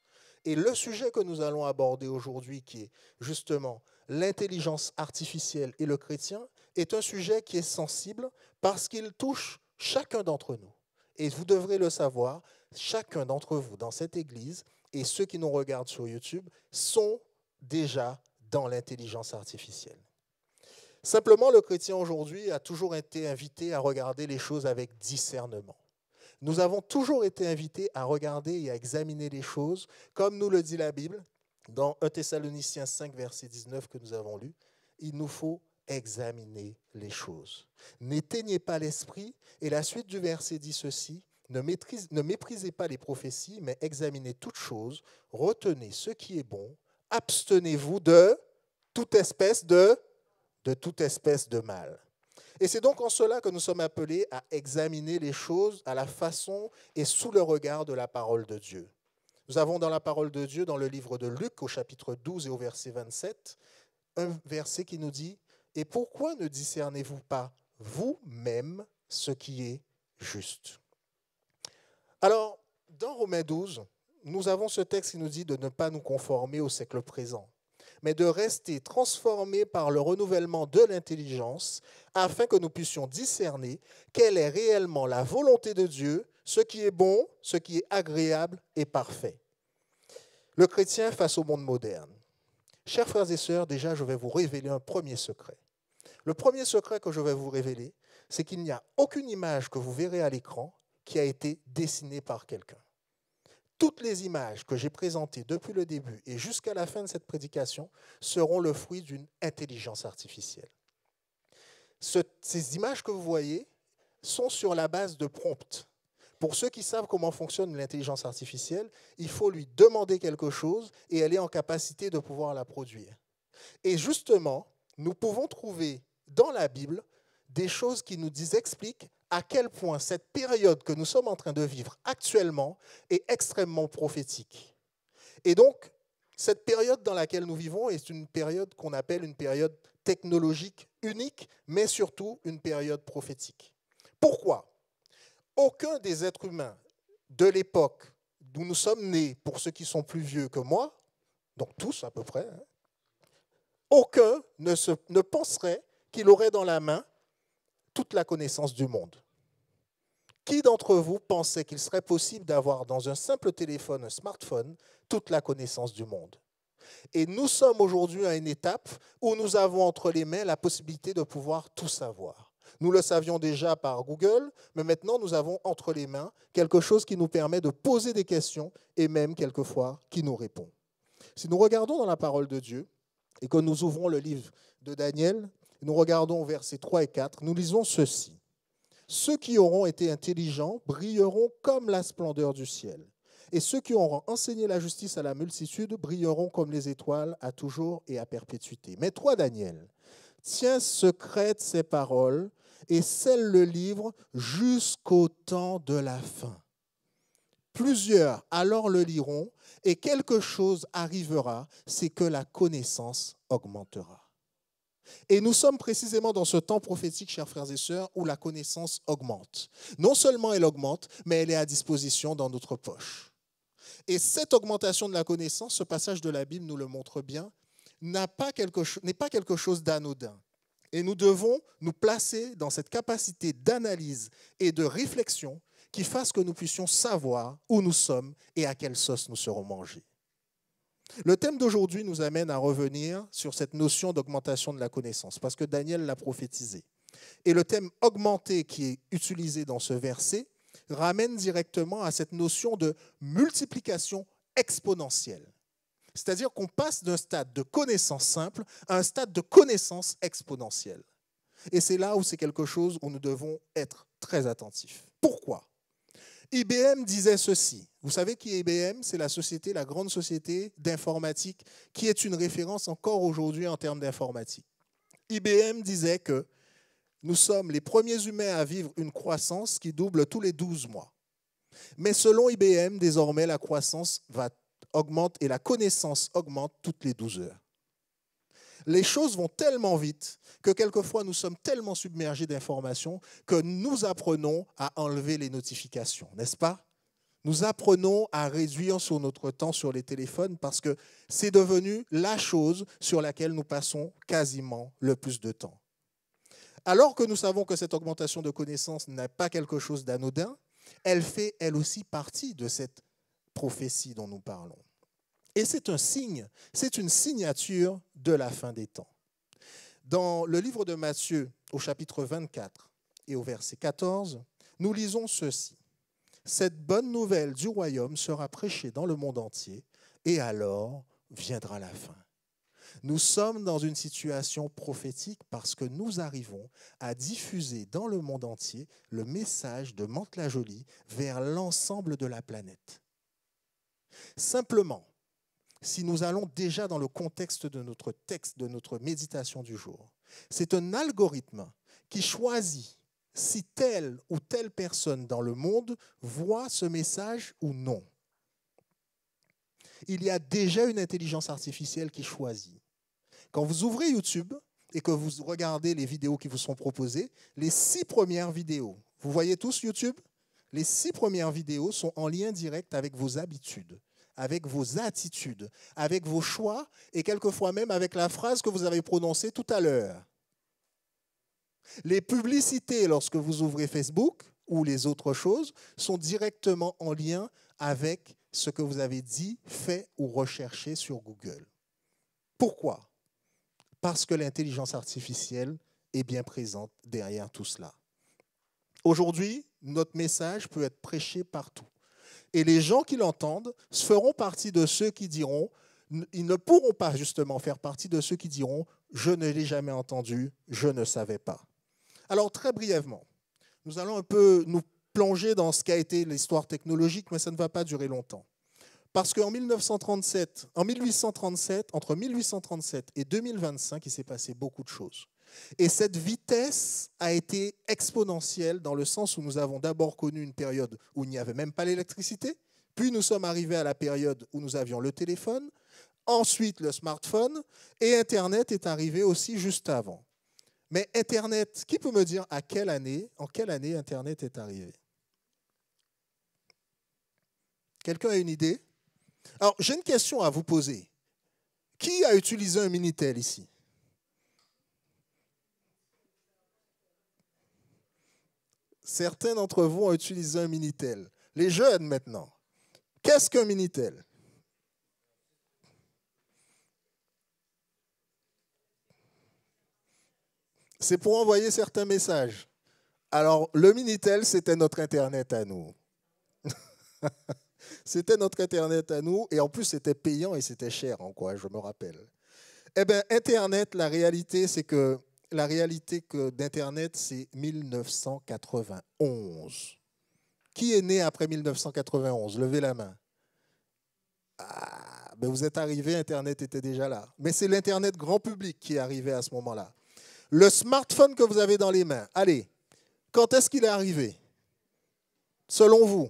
Et le sujet que nous allons aborder aujourd'hui, qui est justement l'intelligence artificielle et le chrétien, est un sujet qui est sensible parce qu'il touche chacun d'entre nous. Et vous devrez le savoir, chacun d'entre vous dans cette église et ceux qui nous regardent sur YouTube sont déjà dans l'intelligence artificielle. Simplement, le chrétien aujourd'hui a toujours été invité à regarder les choses avec discernement. Nous avons toujours été invités à regarder et à examiner les choses, comme nous le dit la Bible, dans 1 Thessaloniciens 5, verset 19 que nous avons lu, il nous faut examiner les choses. N'éteignez pas l'esprit, et la suite du verset dit ceci, ne méprisez pas les prophéties, mais examinez toutes choses, retenez ce qui est bon, abstenez-vous de toute espèce de mal. Et c'est donc en cela que nous sommes appelés à examiner les choses à la façon et sous le regard de la parole de Dieu. Nous avons dans la parole de Dieu, dans le livre de Luc, au chapitre 12 et au verset 27, un verset qui nous dit « Et pourquoi ne discernez-vous pas vous-même ce qui est juste ?» Alors, dans Romains 12, nous avons ce texte qui nous dit de ne pas nous conformer au siècle présent, mais de rester transformés par le renouvellement de l'intelligence, afin que nous puissions discerner quelle est réellement la volonté de Dieu, ce qui est bon, ce qui est agréable et parfait. Le chrétien face au monde moderne. Chers frères et sœurs, déjà, je vais vous révéler un premier secret. Le premier secret que je vais vous révéler, c'est qu'il n'y a aucune image que vous verrez à l'écran qui a été dessinée par quelqu'un. Toutes les images que j'ai présentées depuis le début et jusqu'à la fin de cette prédication seront le fruit d'une intelligence artificielle. Ces images que vous voyez sont sur la base de prompts. Pour ceux qui savent comment fonctionne l'intelligence artificielle, il faut lui demander quelque chose et elle est en capacité de pouvoir la produire. Et justement, nous pouvons trouver dans la Bible des choses qui nous expliquent à quel point cette période que nous sommes en train de vivre actuellement est extrêmement prophétique. Et donc, cette période dans laquelle nous vivons est une période qu'on appelle une période technologique unique, mais surtout une période prophétique. Pourquoi ? Aucun des êtres humains de l'époque d'où nous sommes nés, pour ceux qui sont plus vieux que moi, donc tous à peu près, aucun ne penserait qu'il aurait dans la main toute la connaissance du monde. Qui d'entre vous pensait qu'il serait possible d'avoir dans un simple téléphone, un smartphone, toute la connaissance du monde? Et nous sommes aujourd'hui à une étape où nous avons entre les mains la possibilité de pouvoir tout savoir. Nous le savions déjà par Google, mais maintenant nous avons entre les mains quelque chose qui nous permet de poser des questions et même quelquefois qui nous répond. Si nous regardons dans la parole de Dieu et que nous ouvrons le livre de Daniel, nous regardons versets 3 et 4, nous lisons ceci. Ceux qui auront été intelligents brilleront comme la splendeur du ciel. Et ceux qui auront enseigné la justice à la multitude brilleront comme les étoiles à toujours et à perpétuité. Mais toi, Daniel, tiens secrètes ces paroles et scelle le livre jusqu'au temps de la fin. Plusieurs alors le liront et quelque chose arrivera, c'est que la connaissance augmentera. Et nous sommes précisément dans ce temps prophétique, chers frères et sœurs, où la connaissance augmente. Non seulement elle augmente, mais elle est à disposition dans notre poche. Et cette augmentation de la connaissance, ce passage de la Bible nous le montre bien, n'est pas quelque chose d'anodin. Et nous devons nous placer dans cette capacité d'analyse et de réflexion qui fasse que nous puissions savoir où nous sommes et à quelle sauce nous serons mangés. Le thème d'aujourd'hui nous amène à revenir sur cette notion d'augmentation de la connaissance, parce que Daniel l'a prophétisé. Et le thème augmenté qui est utilisé dans ce verset ramène directement à cette notion de multiplication exponentielle. C'est-à-dire qu'on passe d'un stade de connaissance simple à un stade de connaissance exponentielle. Et c'est là où c'est quelque chose où nous devons être très attentifs. Pourquoi ? IBM disait ceci. Vous savez qui est IBM? C'est la grande société d'informatique qui est une référence encore aujourd'hui en termes d'informatique. IBM disait que nous sommes les premiers humains à vivre une croissance qui double tous les 12 mois. Mais selon IBM, désormais, la croissance augmente et la connaissance augmente toutes les 12 heures. Les choses vont tellement vite que quelquefois nous sommes tellement submergés d'informations que nous apprenons à enlever les notifications, n'est-ce pas? Nous apprenons à réduire sur notre temps sur les téléphones parce que c'est devenu la chose sur laquelle nous passons quasiment le plus de temps. Alors que nous savons que cette augmentation de connaissances n'est pas quelque chose d'anodin, elle fait elle aussi partie de cette prophétie dont nous parlons. Et c'est un signe, c'est une signature de la fin des temps. Dans le livre de Matthieu, au chapitre 24 et au verset 14, nous lisons ceci. Cette bonne nouvelle du royaume sera prêchée dans le monde entier et alors viendra la fin. Nous sommes dans une situation prophétique parce que nous arrivons à diffuser dans le monde entier le message de Mantes-la-Jolie vers l'ensemble de la planète. Simplement, si nous allons déjà dans le contexte de notre texte, de notre méditation du jour, c'est un algorithme qui choisit si telle ou telle personne dans le monde voit ce message ou non. Il y a déjà une intelligence artificielle qui choisit. Quand vous ouvrez YouTube et que vous regardez les vidéos qui vous sont proposées, les 6 premières vidéos, vous voyez tous YouTube? Les 6 premières vidéos sont en lien direct avec vos habitudes, avec vos attitudes, avec vos choix et quelquefois même avec la phrase que vous avez prononcée tout à l'heure. Les publicités, lorsque vous ouvrez Facebook ou les autres choses, sont directement en lien avec ce que vous avez dit, fait ou recherché sur Google. Pourquoi? Parce que l'intelligence artificielle est bien présente derrière tout cela. Aujourd'hui, notre message peut être prêché partout. Et les gens qui l'entendent feront partie de ceux qui diront, ils ne pourront pas justement faire partie de ceux qui diront « je ne l'ai jamais entendu, je ne savais pas ». Alors très brièvement, nous allons un peu nous plonger dans ce qu'a été l'histoire technologique, mais ça ne va pas durer longtemps. Parce qu'en 1837, entre 1837 et 2025, il s'est passé beaucoup de choses. Et cette vitesse a été exponentielle dans le sens où nous avons d'abord connu une période où il n'y avait même pas l'électricité, puis nous sommes arrivés à la période où nous avions le téléphone, ensuite le smartphone, et Internet est arrivé aussi juste avant. Mais Internet, qui peut me dire en quelle année Internet est arrivé? Quelqu'un a une idée? Alors, j'ai une question à vous poser. Qui a utilisé un Minitel ici? Certains d'entre vous ont utilisé un Minitel. Les jeunes maintenant. Qu'est-ce qu'un Minitel? C'est pour envoyer certains messages. Alors, le Minitel, c'était notre Internet à nous. C'était notre Internet à nous, et en plus, c'était payant et c'était cher, en quoi, je me rappelle. Eh bien, Internet, la réalité d'Internet, c'est 1991. Qui est né après 1991? Levez la main. Ah, ben vous êtes arrivé, Internet était déjà là. Mais c'est l'Internet grand public qui est arrivé à ce moment-là. Le smartphone que vous avez dans les mains, allez, quand est-ce qu'il est arrivé? Selon vous?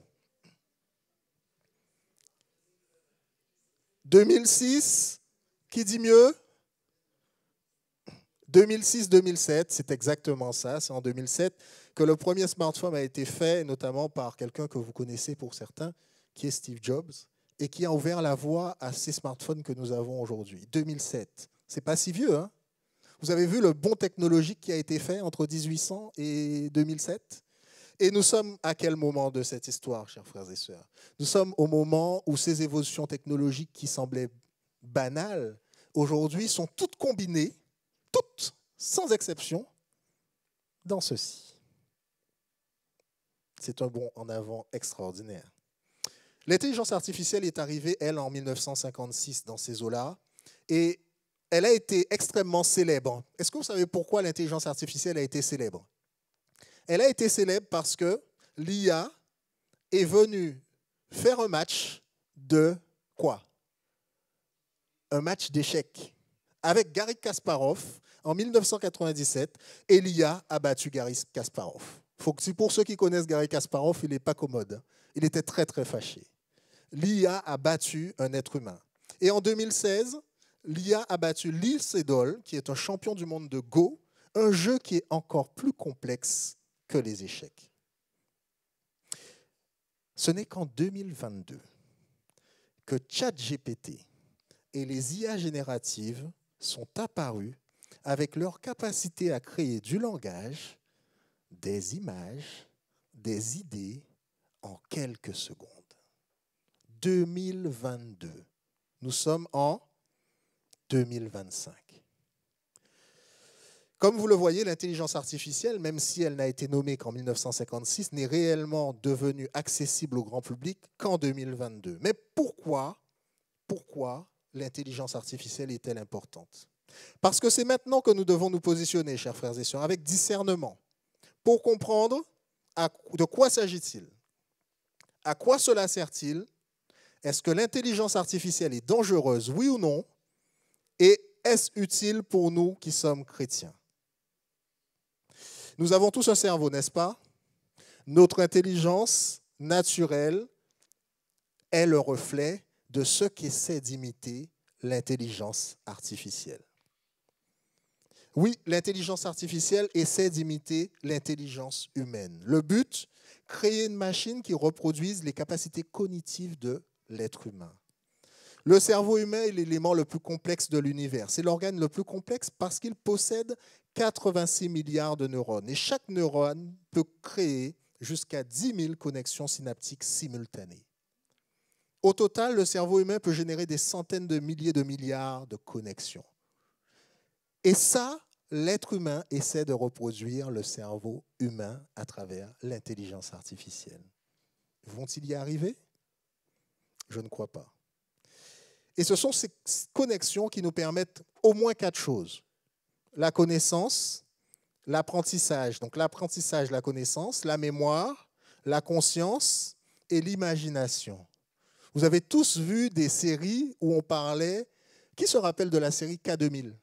2006, qui dit mieux? 2006-2007, c'est exactement ça. C'est en 2007 que le premier smartphone a été fait, notamment par quelqu'un que vous connaissez pour certains, qui est Steve Jobs, et qui a ouvert la voie à ces smartphones que nous avons aujourd'hui. 2007, c'est pas si vieux, hein? Vous avez vu le bond technologique qui a été fait entre 1800 et 2007? Et nous sommes à quel moment de cette histoire, chers frères et sœurs? Nous sommes au moment où ces évolutions technologiques qui semblaient banales, aujourd'hui, sont toutes combinées, toutes, sans exception, dans ceci. C'est un bond en avant extraordinaire. L'intelligence artificielle est arrivée, elle, en 1956 dans ces eaux-là, et elle a été extrêmement célèbre. Est-ce que vous savez pourquoi l'intelligence artificielle a été célèbre? Elle a été célèbre parce que l'IA est venue faire un match de quoi? Un match d'échecs. Avec Garry Kasparov, en 1997, et l'IA a battu Garry Kasparov. Pour ceux qui connaissent Garry Kasparov, il n'est pas commode. Il était très, très fâché. L'IA a battu un être humain. Et en 2016, l'IA a battu Lee Sedol, qui est un champion du monde de Go, un jeu qui est encore plus complexe que les échecs. Ce n'est qu'en 2022 que ChatGPT et les IA génératives sont apparus avec leur capacité à créer du langage, des images, des idées en quelques secondes. 2022. Nous sommes en 2025. Comme vous le voyez, l'intelligence artificielle, même si elle n'a été nommée qu'en 1956, n'est réellement devenue accessible au grand public qu'en 2022. Mais pourquoi l'intelligence artificielle est-elle importante? Parce que c'est maintenant que nous devons nous positionner, chers frères et sœurs, avec discernement, pour comprendre de quoi s'agit-il? À quoi cela sert-il? Est-ce que l'intelligence artificielle est dangereuse, oui ou non? Et est-ce utile pour nous qui sommes chrétiens? Nous avons tous un cerveau, n'est-ce pas? Notre intelligence naturelle est le reflet de ce qu'essaie d'imiter l'intelligence artificielle. Oui, l'intelligence artificielle essaie d'imiter l'intelligence humaine. Le but, créer une machine qui reproduise les capacités cognitives de l'être humain. Le cerveau humain est l'élément le plus complexe de l'univers. C'est l'organe le plus complexe parce qu'il possède 86 milliards de neurones. Et chaque neurone peut créer jusqu'à 10 000 connexions synaptiques simultanées. Au total, le cerveau humain peut générer des centaines de milliers de milliards de connexions. Et ça, l'être humain essaie de reproduire le cerveau humain à travers l'intelligence artificielle. Vont-ils y arriver? Je ne crois pas. Et ce sont ces connexions qui nous permettent au moins 4 choses. La connaissance, l'apprentissage. Donc l'apprentissage, la connaissance, la mémoire, la conscience et l'imagination. Vous avez tous vu des séries où on parlait... Qui se rappelle de la série K2000?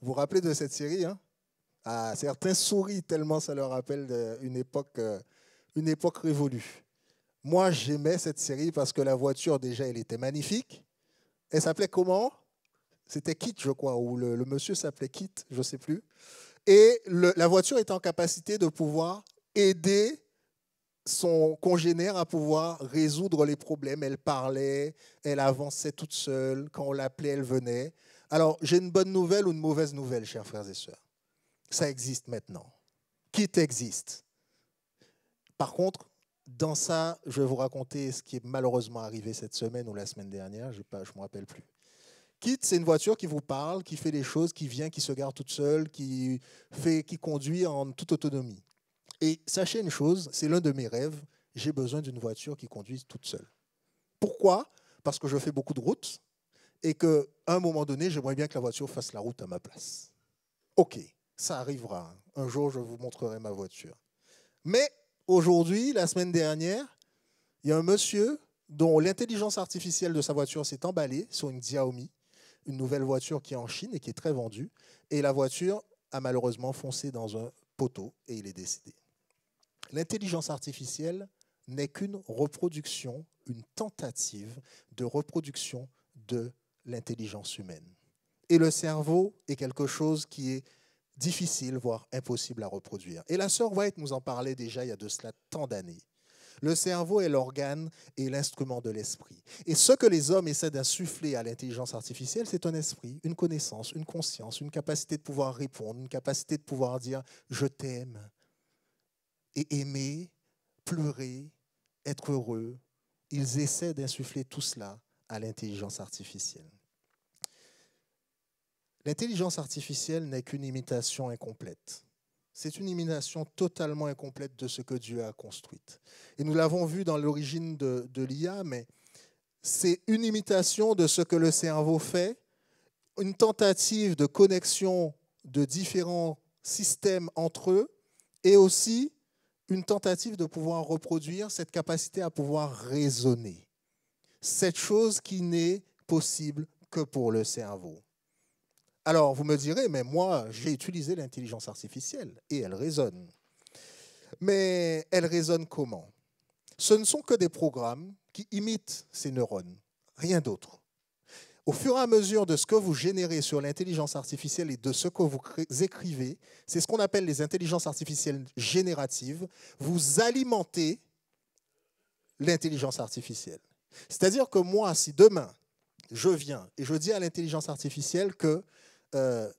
Vous vous rappelez de cette série, hein? Ah, certains sourient tellement ça leur rappelle une époque révolue. Moi, j'aimais cette série parce que la voiture, déjà, elle était magnifique. Elle s'appelait comment? C'était Kit, je crois, ou le monsieur s'appelait Kit, je ne sais plus. Et la voiture était en capacité de pouvoir aider son congénère à pouvoir résoudre les problèmes. Elle parlait, elle avançait toute seule. Quand on l'appelait, elle venait. Alors, j'ai une bonne nouvelle ou une mauvaise nouvelle, chers frères et sœurs. Ça existe maintenant. Kit existe. Par contre, dans ça, je vais vous raconter ce qui est malheureusement arrivé cette semaine ou la semaine dernière, je ne me rappelle plus. Kit, c'est une voiture qui vous parle, qui fait des choses, qui vient, qui se gare toute seule, qui conduit en toute autonomie. Et sachez une chose, c'est l'un de mes rêves, j'ai besoin d'une voiture qui conduise toute seule. Pourquoi ? Parce que je fais beaucoup de routes et qu'à un moment donné, j'aimerais bien que la voiture fasse la route à ma place. OK, ça arrivera. Un jour, je vous montrerai ma voiture. Mais aujourd'hui, la semaine dernière, il y a un monsieur dont l'intelligence artificielle de sa voiture s'est emballée sur une Xiaomi, une nouvelle voiture qui est en Chine et qui est très vendue. Et la voiture a malheureusement foncé dans un poteau et il est décédé. L'intelligence artificielle n'est qu'une reproduction, une tentative de reproduction de l'intelligence humaine. Et le cerveau est quelque chose qui est difficile, voire impossible à reproduire. Et la sœur White nous en parlait déjà il y a de cela tant d'années. Le cerveau est l'organe et l'instrument de l'esprit. Et ce que les hommes essaient d'insuffler à l'intelligence artificielle, c'est un esprit, une connaissance, une conscience, une capacité de pouvoir répondre, une capacité de pouvoir dire « je t'aime » et aimer, pleurer, être heureux. Ils essaient d'insuffler tout cela à l'intelligence artificielle. L'intelligence artificielle n'est qu'une imitation incomplète. C'est une imitation totalement incomplète de ce que Dieu a construit. Et nous l'avons vu dans l'origine de l'IA, mais c'est une imitation de ce que le cerveau fait, une tentative de connexion de différents systèmes entre eux, et aussi une tentative de pouvoir reproduire cette capacité à pouvoir raisonner. Cette chose qui n'est possible que pour le cerveau. Alors, vous me direz, mais moi, j'ai utilisé l'intelligence artificielle et elle raisonne. Mais elle raisonne comment ? Ce ne sont que des programmes qui imitent ces neurones, rien d'autre. Au fur et à mesure de ce que vous générez sur l'intelligence artificielle et de ce que vous écrivez, c'est ce qu'on appelle les intelligences artificielles génératives, vous alimentez l'intelligence artificielle. C'est-à-dire que moi, si demain, je viens et je dis à l'intelligence artificielle que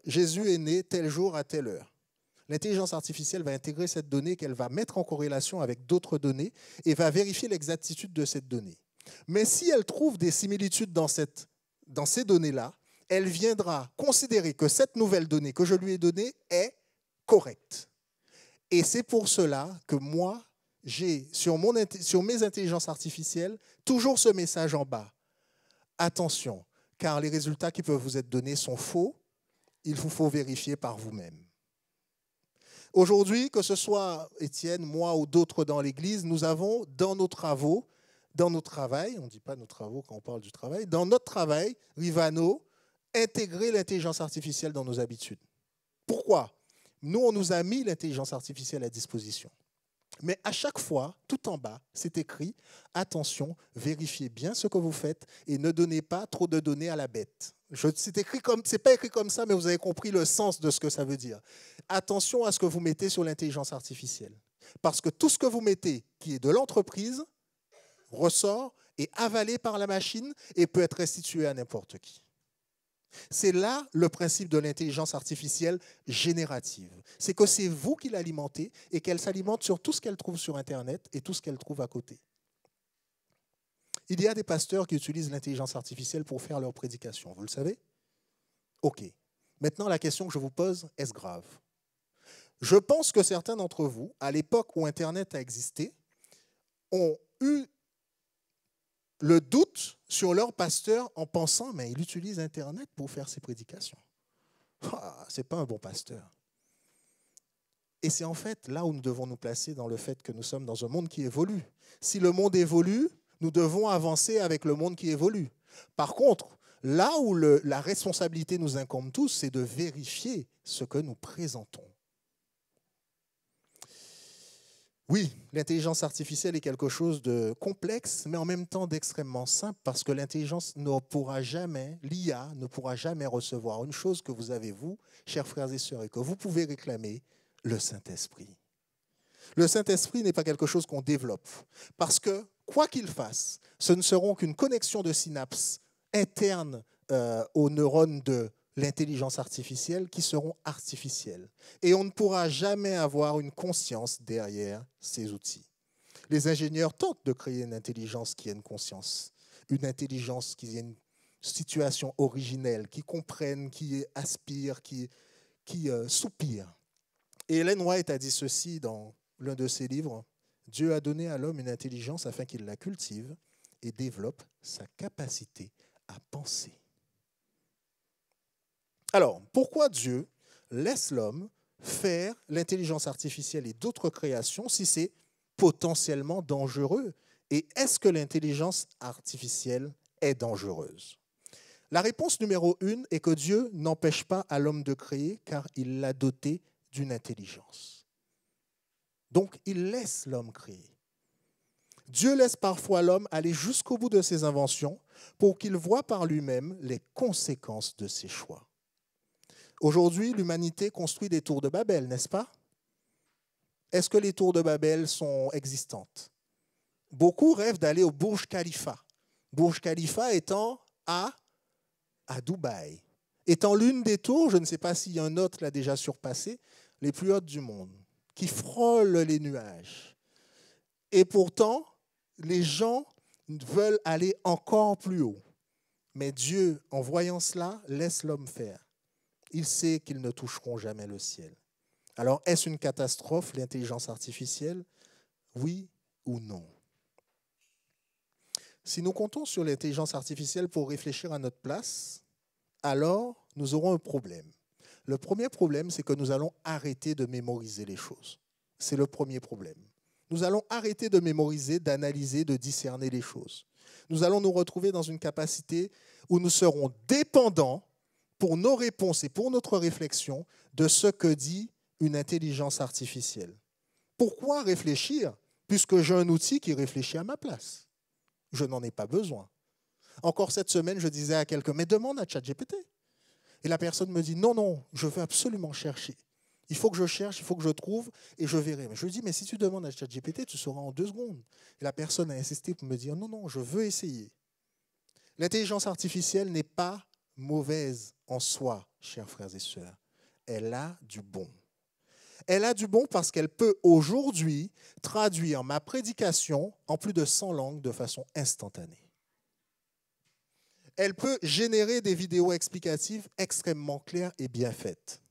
Jésus est né tel jour à telle heure, l'intelligence artificielle va intégrer cette donnée qu'elle va mettre en corrélation avec d'autres données et va vérifier l'exactitude de cette donnée. Mais si elle trouve des similitudes dans ces données-là, elle viendra considérer que cette nouvelle donnée que je lui ai donnée est correcte. Et c'est pour cela que moi, j'ai sur mes intelligences artificielles toujours ce message en bas. Attention, car les résultats qui peuvent vous être donnés sont faux, il vous faut vérifier par vous-même. Aujourd'hui, que ce soit Étienne, moi ou d'autres dans l'Église, nous avons dans nos travaux, dans notre travail, on ne dit pas nos travaux quand on parle du travail, dans notre travail, Rivano, intégrer l'intelligence artificielle dans nos habitudes. Pourquoi ? Nous, on nous a mis l'intelligence artificielle à disposition. Mais à chaque fois, tout en bas, c'est écrit « Attention, vérifiez bien ce que vous faites et ne donnez pas trop de données à la bête ». C'est pas écrit comme ça, mais vous avez compris le sens de ce que ça veut dire. Attention à ce que vous mettez sur l'intelligence artificielle. Parce que tout ce que vous mettez qui est de l'entreprise ressort, est avalé par la machine et peut être restitué à n'importe qui. C'est là le principe de l'intelligence artificielle générative. C'est que c'est vous qui l'alimentez et qu'elle s'alimente sur tout ce qu'elle trouve sur Internet et tout ce qu'elle trouve à côté. Il y a des pasteurs qui utilisent l'intelligence artificielle pour faire leurs prédications, vous le savez ? OK. Maintenant, la question que je vous pose, est-ce grave ? Je pense que certains d'entre vous, à l'époque où Internet a existé, ont eu le doute sur leur pasteur en pensant, mais il utilise Internet pour faire ses prédications. Ce n'est pas un bon pasteur. Et c'est en fait là où nous devons nous placer dans le fait que nous sommes dans un monde qui évolue. Si le monde évolue, nous devons avancer avec le monde qui évolue. Par contre, là où la responsabilité nous incombe tous, c'est de vérifier ce que nous présentons. Oui, l'intelligence artificielle est quelque chose de complexe, mais en même temps d'extrêmement simple, parce que l'intelligence ne pourra jamais, l'IA ne pourra jamais recevoir une chose que vous avez, vous, chers frères et sœurs, et que vous pouvez réclamer, le Saint-Esprit. Le Saint-Esprit n'est pas quelque chose qu'on développe, parce que, quoi qu'il fasse, ce ne seront qu'une connexion de synapses internes aux neurones de l'intelligence artificielle qui seront artificielles. Et on ne pourra jamais avoir une conscience derrière ces outils. Les ingénieurs tentent de créer une intelligence qui ait une conscience, une intelligence qui ait une situation originelle, qui comprenne, qui aspire, qui soupire. Et Ellen White a dit ceci dans l'un de ses livres, « Dieu a donné à l'homme une intelligence afin qu'il la cultive et développe sa capacité à penser. » Alors, pourquoi Dieu laisse l'homme faire l'intelligence artificielle et d'autres créations si c'est potentiellement dangereux? Et est-ce que l'intelligence artificielle est dangereuse? La réponse numéro 1 est que Dieu n'empêche pas à l'homme de créer car il l'a doté d'une intelligence. Donc, il laisse l'homme créer. Dieu laisse parfois l'homme aller jusqu'au bout de ses inventions pour qu'il voie par lui-même les conséquences de ses choix. Aujourd'hui, l'humanité construit des tours de Babel, n'est-ce pas? Est-ce que les tours de Babel sont existantes? Beaucoup rêvent d'aller au Burj Khalifa. Burj Khalifa étant à Dubaï. Étant l'une des tours, je ne sais pas si un autre l'a déjà surpassé, les plus hautes du monde, qui frôlent les nuages. Et pourtant, les gens veulent aller encore plus haut. Mais Dieu, en voyant cela, laisse l'homme faire. Il sait qu'ils ne toucheront jamais le ciel. Alors, est-ce une catastrophe, l'intelligence artificielle? Oui ou non? Si nous comptons sur l'intelligence artificielle pour réfléchir à notre place, alors nous aurons un problème. Le premier problème, c'est que nous allons arrêter de mémoriser les choses. C'est le premier problème. Nous allons arrêter de mémoriser, d'analyser, de discerner les choses. Nous allons nous retrouver dans une capacité où nous serons dépendants pour nos réponses et pour notre réflexion de ce que dit une intelligence artificielle. Pourquoi réfléchir puisque j'ai un outil qui réfléchit à ma place? Je n'en ai pas besoin. Encore cette semaine, je disais à quelqu'un, mais demande à ChatGPT. Et la personne me dit, non, non, je veux absolument chercher. Il faut que je cherche, il faut que je trouve et je verrai. Mais je lui dis, mais si tu demandes à ChatGPT, tu sauras en 2 secondes. Et la personne a insisté pour me dire, non, non, je veux essayer. L'intelligence artificielle n'est pas mauvaise en soi, chers frères et sœurs. Elle a du bon. Elle a du bon parce qu'elle peut aujourd'hui traduire ma prédication en plus de 100 langues de façon instantanée. Elle peut générer des vidéos explicatives extrêmement claires et bien faites.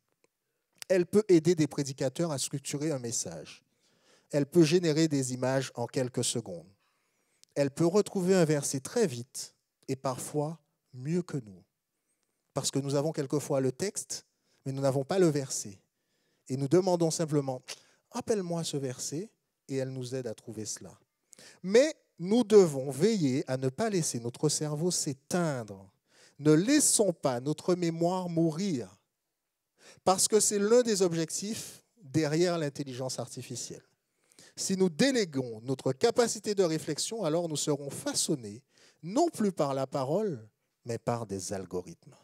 Elle peut aider des prédicateurs à structurer un message. Elle peut générer des images en quelques secondes. Elle peut retrouver un verset très vite et parfois mieux que nous. Parce que nous avons quelquefois le texte, mais nous n'avons pas le verset. Et nous demandons simplement, rappelle-moi ce verset, et elle nous aide à trouver cela. Mais nous devons veiller à ne pas laisser notre cerveau s'éteindre. Ne laissons pas notre mémoire mourir. Parce que c'est l'un des objectifs derrière l'intelligence artificielle. Si nous déléguons notre capacité de réflexion, alors nous serons façonnés, non plus par la parole, mais par des algorithmes.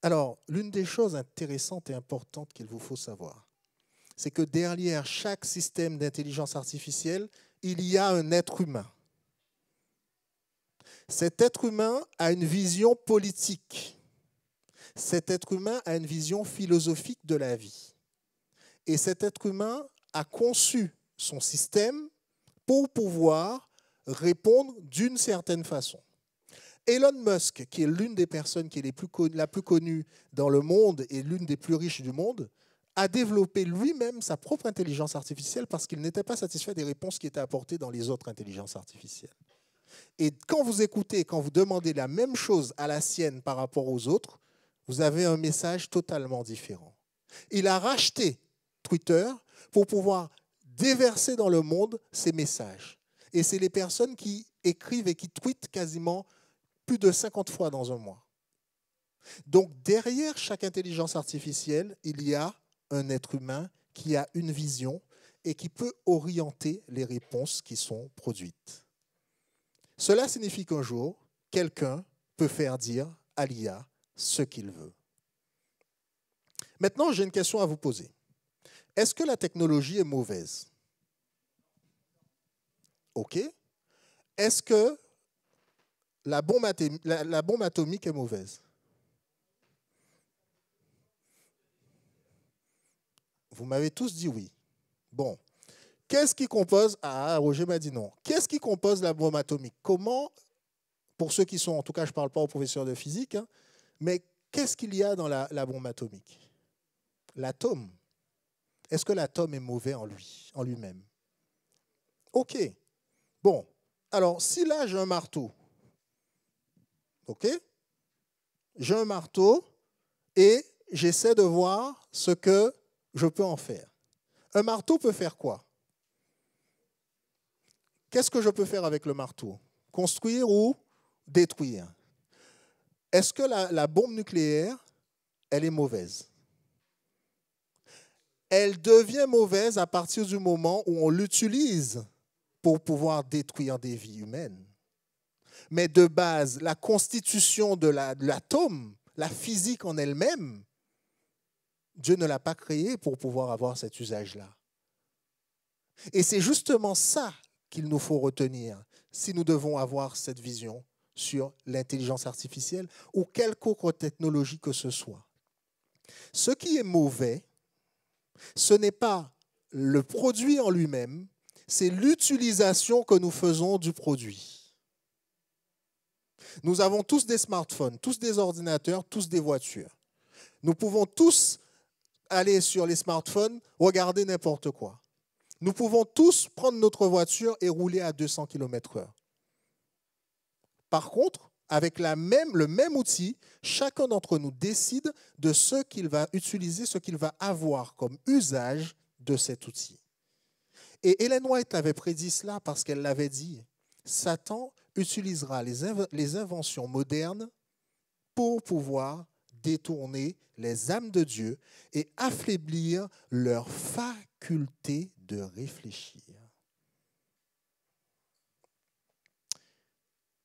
Alors, l'une des choses intéressantes et importantes qu'il vous faut savoir, c'est que derrière chaque système d'intelligence artificielle, il y a un être humain. Cet être humain a une vision politique. Cet être humain a une vision philosophique de la vie. Et cet être humain a conçu son système pour pouvoir répondre d'une certaine façon. Elon Musk, qui est l'une des personnes qui est la plus connue dans le monde et l'une des plus riches du monde, a développé lui-même sa propre intelligence artificielle parce qu'il n'était pas satisfait des réponses qui étaient apportées dans les autres intelligences artificielles. Et quand vous écoutez, quand vous demandez la même chose à la sienne par rapport aux autres, vous avez un message totalement différent. Il a racheté Twitter pour pouvoir déverser dans le monde ces messages. Et c'est les personnes qui écrivent et qui tweetent quasiment plus de 50 fois dans un mois. Donc, derrière chaque intelligence artificielle, il y a un être humain qui a une vision et qui peut orienter les réponses qui sont produites. Cela signifie qu'un jour, quelqu'un peut faire dire à l'IA ce qu'il veut. Maintenant, j'ai une question à vous poser. Est-ce que la technologie est mauvaise? OK. Est-ce que la bombe atomique est mauvaise? Vous m'avez tous dit oui. Bon. Qu'est-ce qui compose... Ah, Roger m'a dit non. Qu'est-ce qui compose la bombe atomique? Comment, pour ceux qui sont... En tout cas, je ne parle pas aux professeurs de physique, hein, mais qu'est-ce qu'il y a dans la bombe atomique? L'atome. Est-ce que l'atome est mauvais en lui-même? OK. Bon. Alors, si là, j'ai un marteau, OK? J'ai un marteau et j'essaie de voir ce que je peux en faire. Un marteau peut faire quoi? Qu'est-ce que je peux faire avec le marteau? Construire ou détruire? Est-ce que la bombe nucléaire, elle est mauvaise? Elle devient mauvaise à partir du moment où on l'utilise pour pouvoir détruire des vies humaines. Mais de base, la constitution de l'atome, la physique en elle-même, Dieu ne l'a pas créée pour pouvoir avoir cet usage-là. Et c'est justement ça qu'il nous faut retenir si nous devons avoir cette vision sur l'intelligence artificielle ou quelque autre technologie que ce soit. Ce qui est mauvais, ce n'est pas le produit en lui-même, c'est l'utilisation que nous faisons du produit. Nous avons tous des smartphones, tous des ordinateurs, tous des voitures. Nous pouvons tous aller sur les smartphones, regarder n'importe quoi. Nous pouvons tous prendre notre voiture et rouler à 200 km/h. Par contre, avec le même outil, chacun d'entre nous décide de ce qu'il va utiliser, ce qu'il va avoir comme usage de cet outil. Et Ellen White avait prédit cela parce qu'elle l'avait dit. Satan utilisera les inventions modernes pour pouvoir détourner les âmes de Dieu et affaiblir leur faculté de réfléchir.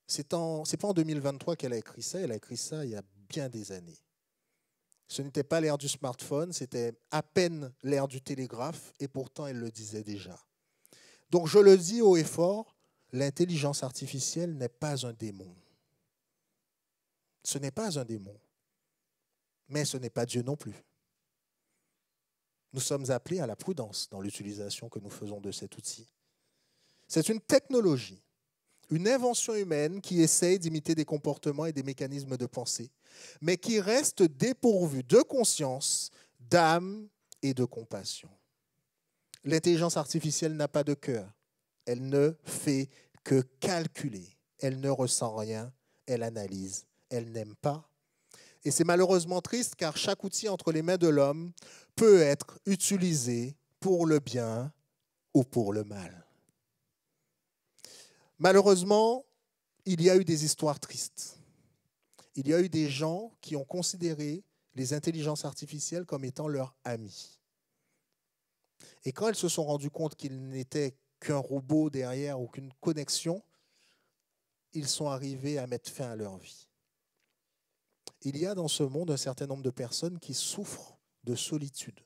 C'est pas en 2023 qu'elle a écrit ça, elle a écrit ça il y a bien des années. Ce n'était pas l'ère du smartphone, c'était à peine l'ère du télégraphe, et pourtant elle le disait déjà. Donc je le dis haut et fort, l'intelligence artificielle n'est pas un démon. Ce n'est pas un démon, mais ce n'est pas Dieu non plus. Nous sommes appelés à la prudence dans l'utilisation que nous faisons de cet outil. C'est une technologie, une invention humaine qui essaye d'imiter des comportements et des mécanismes de pensée, mais qui reste dépourvue de conscience, d'âme et de compassion. L'intelligence artificielle n'a pas de cœur. Elle ne fait que calculer. Elle ne ressent rien. Elle analyse. Elle n'aime pas. Et c'est malheureusement triste car chaque outil entre les mains de l'homme peut être utilisé pour le bien ou pour le mal. Malheureusement, il y a eu des histoires tristes. Il y a eu des gens qui ont considéré les intelligences artificielles comme étant leurs amis. Et quand elles se sont rendues compte qu'ils n'étaient qu'un robot derrière ou qu'une connexion, ils sont arrivés à mettre fin à leur vie. Il y a dans ce monde un certain nombre de personnes qui souffrent de solitude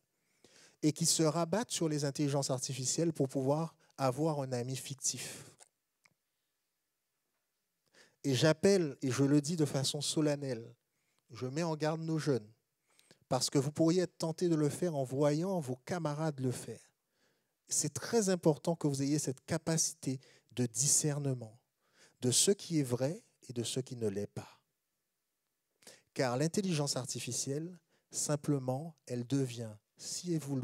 et qui se rabattent sur les intelligences artificielles pour pouvoir avoir un ami fictif. Et j'appelle, et je le dis de façon solennelle, je mets en garde nos jeunes, parce que vous pourriez être tentés de le faire en voyant vos camarades le faire. C'est très important que vous ayez cette capacité de discernement de ce qui est vrai et de ce qui ne l'est pas. Car l'intelligence artificielle, simplement, elle devient, si vous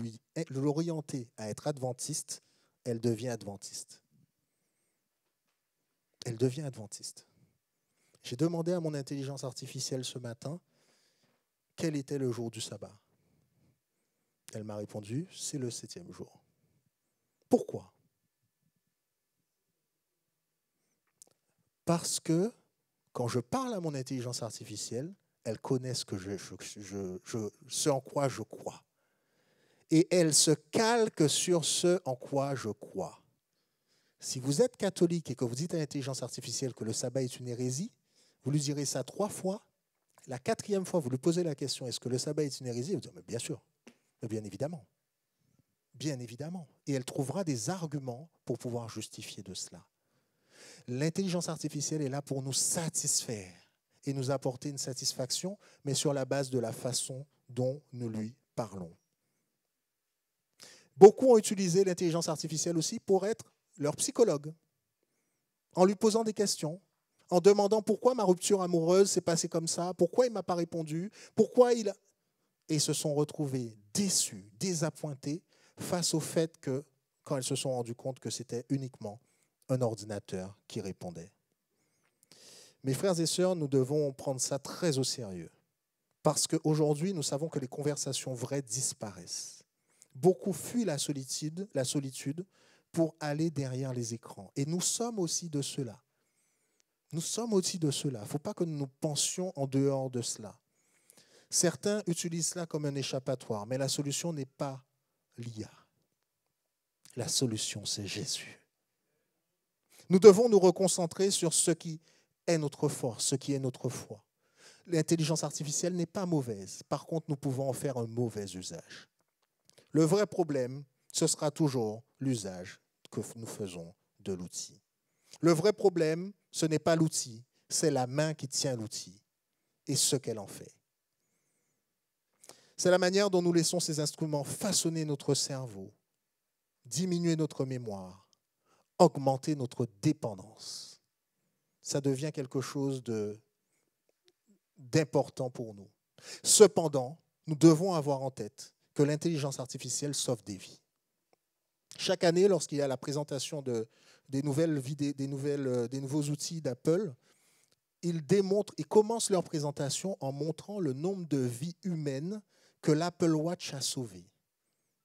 l'orientez à être adventiste, elle devient adventiste. Elle devient adventiste. J'ai demandé à mon intelligence artificielle ce matin quel était le jour du sabbat. Elle m'a répondu, c'est le 7e jour. Pourquoi? Parce que quand je parle à mon intelligence artificielle, elle connaît ce en quoi je crois. Et elle se calque sur ce en quoi je crois. Si vous êtes catholique et que vous dites à l'intelligence artificielle que le sabbat est une hérésie, vous lui direz ça 3 fois. La 4e fois, vous lui posez la question, est-ce que le sabbat est une hérésie? Elle vous dit, mais bien sûr, mais bien évidemment. Bien évidemment. Et elle trouvera des arguments pour pouvoir justifier de cela. L'intelligence artificielle est là pour nous satisfaire et nous apporter une satisfaction, mais sur la base de la façon dont nous lui parlons. Beaucoup ont utilisé l'intelligence artificielle aussi pour être leur psychologue, en lui posant des questions, en demandant pourquoi ma rupture amoureuse s'est passée comme ça, pourquoi il ne m'a pas répondu, pourquoi il a... Et se sont retrouvés déçus, désappointés face au fait que, quand elles se sont rendues compte que c'était uniquement un ordinateur qui répondait. Mes frères et sœurs, nous devons prendre ça très au sérieux. Parce qu'aujourd'hui, nous savons que les conversations vraies disparaissent. Beaucoup fuient la solitude pour aller derrière les écrans. Et nous sommes aussi de cela. Nous sommes aussi de cela. Il ne faut pas que nous pensions en dehors de cela. Certains utilisent cela comme un échappatoire, mais la solution n'est pas l'IA. La solution, c'est Jésus. Nous devons nous reconcentrer sur ce qui est notre force, ce qui est notre foi. L'intelligence artificielle n'est pas mauvaise. Par contre, nous pouvons en faire un mauvais usage. Le vrai problème, ce sera toujours l'usage que nous faisons de l'outil. Le vrai problème, ce n'est pas l'outil, c'est la main qui tient l'outil et ce qu'elle en fait. C'est la manière dont nous laissons ces instruments façonner notre cerveau, diminuer notre mémoire, augmenter notre dépendance. Ça devient quelque chose d'important pour nous. Cependant, nous devons avoir en tête que l'intelligence artificielle sauve des vies. Chaque année, lorsqu'il y a la présentation des nouveaux outils d'Apple, ils commencent leur présentation en montrant le nombre de vies humaines que l'Apple Watch a sauvées.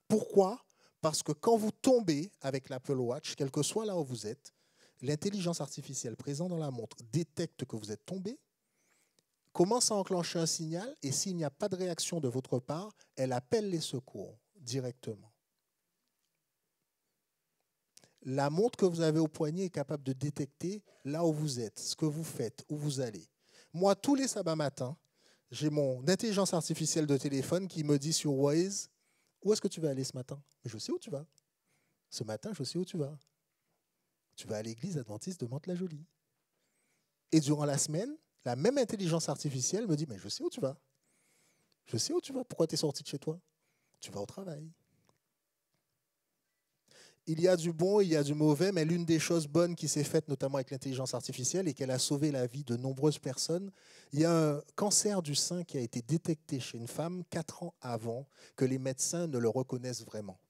Pourquoi ? Parce que quand vous tombez avec l'Apple Watch, quel que soit là où vous êtes, l'intelligence artificielle présente dans la montre détecte que vous êtes tombé, commence à enclencher un signal et s'il n'y a pas de réaction de votre part, elle appelle les secours directement. La montre que vous avez au poignet est capable de détecter là où vous êtes, ce que vous faites, où vous allez. Moi, tous les sabbats matins, j'ai mon intelligence artificielle de téléphone qui me dit sur Waze, où est-ce que tu vas aller ce matin ? Je sais où tu vas. Ce matin, je sais où tu vas. Tu vas à l'église adventiste de Mantes-la-Jolie. Et durant la semaine, la même intelligence artificielle me dit, mais je sais où tu vas. Je sais où tu vas. Pourquoi tu es sorti de chez toi ? Tu vas au travail. Il y a du bon, il y a du mauvais, mais l'une des choses bonnes qui s'est faite, notamment avec l'intelligence artificielle, et qu'elle a sauvé la vie de nombreuses personnes, il y a un cancer du sein qui a été détecté chez une femme 4 ans avant que les médecins ne le reconnaissent vraiment.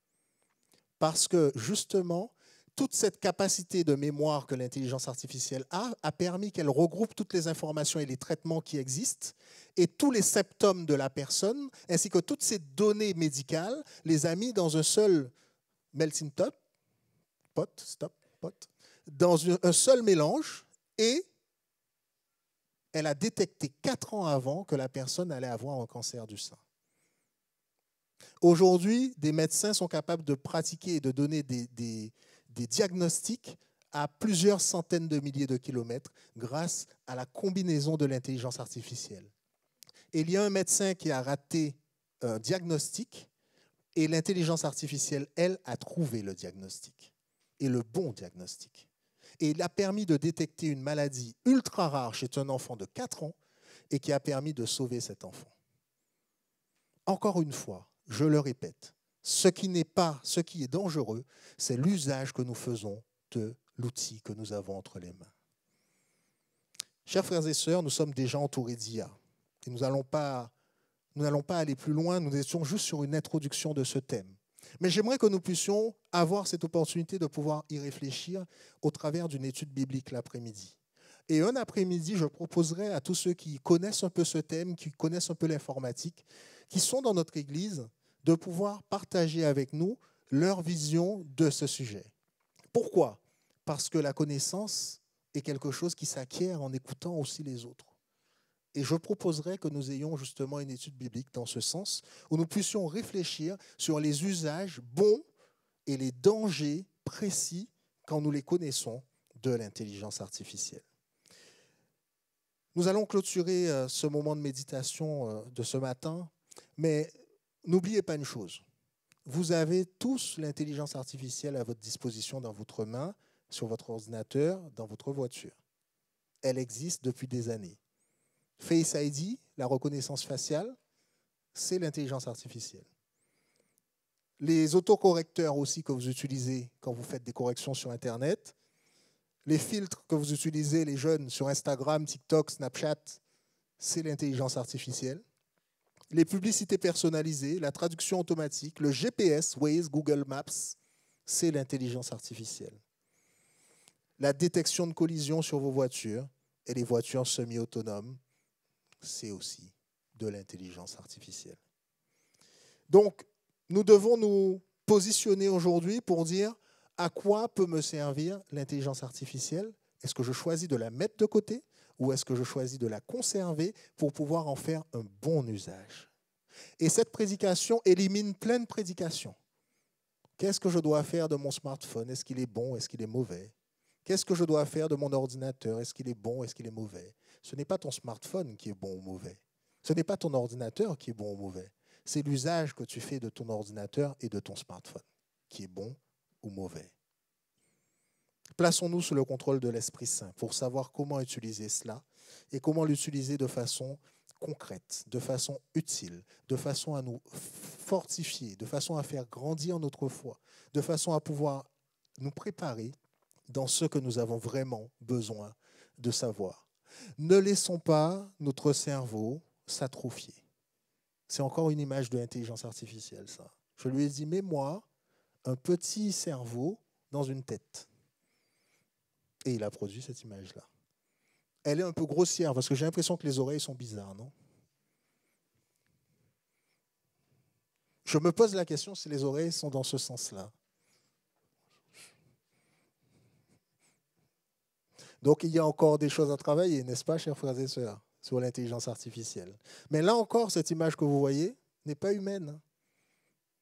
Parce que, justement, toute cette capacité de mémoire que l'intelligence artificielle a permis qu'elle regroupe toutes les informations et les traitements qui existent, et tous les symptômes de la personne, ainsi que toutes ces données médicales, les a mis dans un seul melting pot, dans un seul mélange, et elle a détecté 4 ans avant que la personne allait avoir un cancer du sein. Aujourd'hui, des médecins sont capables de pratiquer et de donner des diagnostics à plusieurs centaines de milliers de kilomètres grâce à la combinaison de l'intelligence artificielle. Et il y a un médecin qui a raté un diagnostic et l'intelligence artificielle, elle, a trouvé le diagnostic. Et le bon diagnostic. Et il a permis de détecter une maladie ultra rare chez un enfant de 4 ans et qui a permis de sauver cet enfant. Encore une fois, je le répète, ce qui est dangereux, c'est l'usage que nous faisons de l'outil que nous avons entre les mains. Chers frères et sœurs, nous sommes déjà entourés d'IA. Et nous n'allons pas aller plus loin, nous étions juste sur une introduction de ce thème. Mais j'aimerais que nous puissions avoir cette opportunité de pouvoir y réfléchir au travers d'une étude biblique l'après-midi. Et un après-midi, je proposerai à tous ceux qui connaissent un peu ce thème, qui connaissent un peu l'informatique, qui sont dans notre Église, de pouvoir partager avec nous leur vision de ce sujet. Pourquoi ? Parce que la connaissance est quelque chose qui s'acquiert en écoutant aussi les autres. Et je proposerai que nous ayons justement une étude biblique dans ce sens, où nous puissions réfléchir sur les usages bons et les dangers précis, quand nous les connaissons, de l'intelligence artificielle. Nous allons clôturer ce moment de méditation de ce matin, mais n'oubliez pas une chose. Vous avez tous l'intelligence artificielle à votre disposition dans votre main, sur votre ordinateur, dans votre voiture. Elle existe depuis des années. Face ID, la reconnaissance faciale, c'est l'intelligence artificielle. Les autocorrecteurs aussi que vous utilisez quand vous faites des corrections sur Internet, les filtres que vous utilisez, les jeunes, sur Instagram, TikTok, Snapchat, c'est l'intelligence artificielle. Les publicités personnalisées, la traduction automatique, le GPS, Waze, Google Maps, c'est l'intelligence artificielle. La détection de collisions sur vos voitures et les voitures semi-autonomes, c'est aussi de l'intelligence artificielle. Donc, nous devons nous positionner aujourd'hui pour dire à quoi peut me servir l'intelligence artificielle. Est-ce que je choisis de la mettre de côté ou est-ce que je choisis de la conserver pour pouvoir en faire un bon usage? Et cette prédication élimine plein de prédications. Qu'est-ce que je dois faire de mon smartphone? Est-ce qu'il est bon? Est-ce qu'il est mauvais? Qu'est-ce que je dois faire de mon ordinateur? Est-ce qu'il est bon? Est-ce qu'il est mauvais? Ce n'est pas ton smartphone qui est bon ou mauvais. Ce n'est pas ton ordinateur qui est bon ou mauvais. C'est l'usage que tu fais de ton ordinateur et de ton smartphone qui est bon ou mauvais. Plaçons-nous sous le contrôle de l'Esprit Saint pour savoir comment utiliser cela et comment l'utiliser de façon concrète, de façon utile, de façon à nous fortifier, de façon à faire grandir notre foi, de façon à pouvoir nous préparer dans ce que nous avons vraiment besoin de savoir. Ne laissons pas notre cerveau s'atrophier. C'est encore une image de l'intelligence artificielle, ça. Je lui ai dit, mets-moi un petit cerveau dans une tête. Et il a produit cette image-là. Elle est un peu grossière, parce que j'ai l'impression que les oreilles sont bizarres, non? Je me pose la question si les oreilles sont dans ce sens-là. Donc, il y a encore des choses à travailler, n'est-ce pas, chers frères et sœurs, sur l'intelligence artificielle. Mais là encore, cette image que vous voyez n'est pas humaine.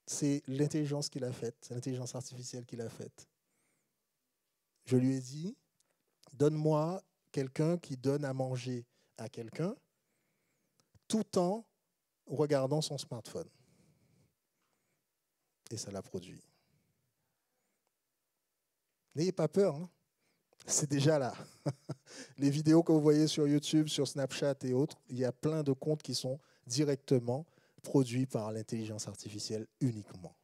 C'est l'intelligence qui l'a faite, l'intelligence artificielle qui l'a faite. Je lui ai dit, donne-moi quelqu'un qui donne à manger à quelqu'un tout en regardant son smartphone. Et ça l'a produit. N'ayez pas peur, hein. C'est déjà là. Les vidéos que vous voyez sur YouTube, sur Snapchat et autres, il y a plein de comptes qui sont directement produits par l'intelligence artificielle uniquement.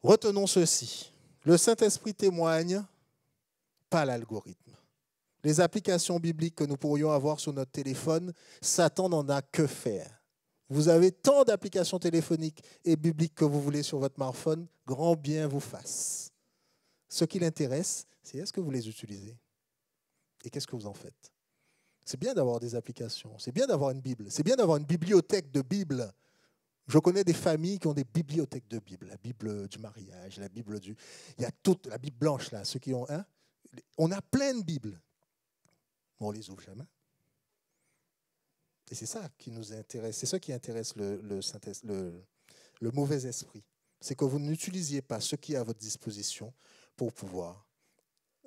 Retenons ceci. Le Saint-Esprit témoigne, pas l'algorithme. Les applications bibliques que nous pourrions avoir sur notre téléphone, Satan n'en a que faire. Vous avez tant d'applications téléphoniques et bibliques que vous voulez sur votre smartphone, grand bien vous fasse. Ce qui l'intéresse, c'est est-ce que vous les utilisez? Et qu'est-ce que vous en faites? C'est bien d'avoir des applications, c'est bien d'avoir une Bible, c'est bien d'avoir une bibliothèque de Bible. Je connais des familles qui ont des bibliothèques de Bible, la Bible du mariage, la Bible du... Il y a toute la Bible blanche, là, ceux qui ont... Hein, on a plein de Bibles, mais on ne les ouvre jamais. Et c'est ça qui nous intéresse, c'est ça qui intéresse le mauvais esprit. C'est que vous n'utilisiez pas ce qui est à votre disposition pour pouvoir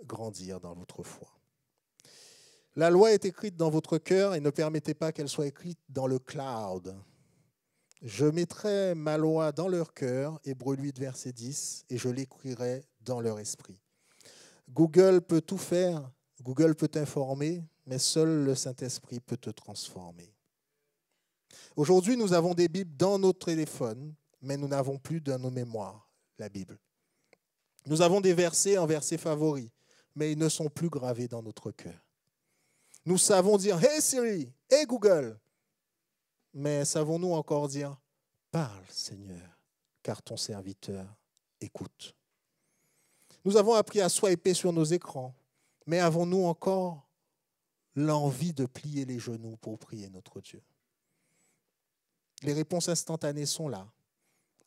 grandir dans votre foi. La loi est écrite dans votre cœur et ne permettez pas qu'elle soit écrite dans le cloud. Je mettrai ma loi dans leur cœur, Hébreux 8, verset 10, et je l'écrirai dans leur esprit. Google peut tout faire, Google peut t'informer, mais seul le Saint-Esprit peut te transformer. Aujourd'hui, nous avons des Bibles dans notre téléphone, mais nous n'avons plus dans nos mémoires la Bible. Nous avons des versets en versets favoris, mais ils ne sont plus gravés dans notre cœur. Nous savons dire « Hey Siri, hey Google », mais savons-nous encore dire « Parle Seigneur, car ton serviteur écoute ». Nous avons appris à swiper sur nos écrans, mais avons-nous encore l'envie de plier les genoux pour prier notre Dieu? Les réponses instantanées sont là,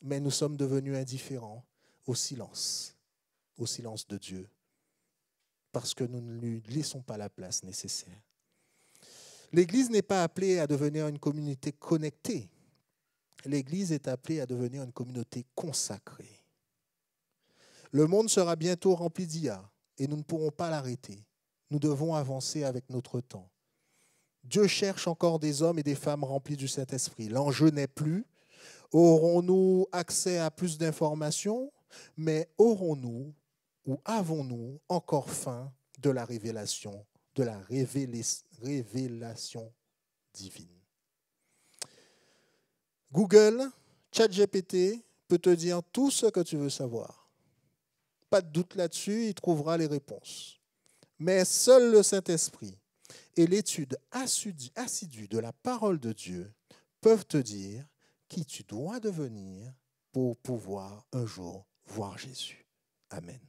mais nous sommes devenus indifférents au silence de Dieu, parce que nous ne lui laissons pas la place nécessaire. L'Église n'est pas appelée à devenir une communauté connectée. L'Église est appelée à devenir une communauté consacrée. Le monde sera bientôt rempli d'IA et nous ne pourrons pas l'arrêter. Nous devons avancer avec notre temps. Dieu cherche encore des hommes et des femmes remplis du Saint-Esprit. L'enjeu n'est plus, aurons-nous accès à plus d'informations, mais aurons-nous ou avons-nous encore faim de la révélation divine? Google, ChatGPT peut te dire tout ce que tu veux savoir. Pas de doute là-dessus, il trouvera les réponses. Mais seul le Saint-Esprit et l'étude assidue de la parole de Dieu peuvent te dire qui tu dois devenir pour pouvoir un jour voir Jésus. Amen.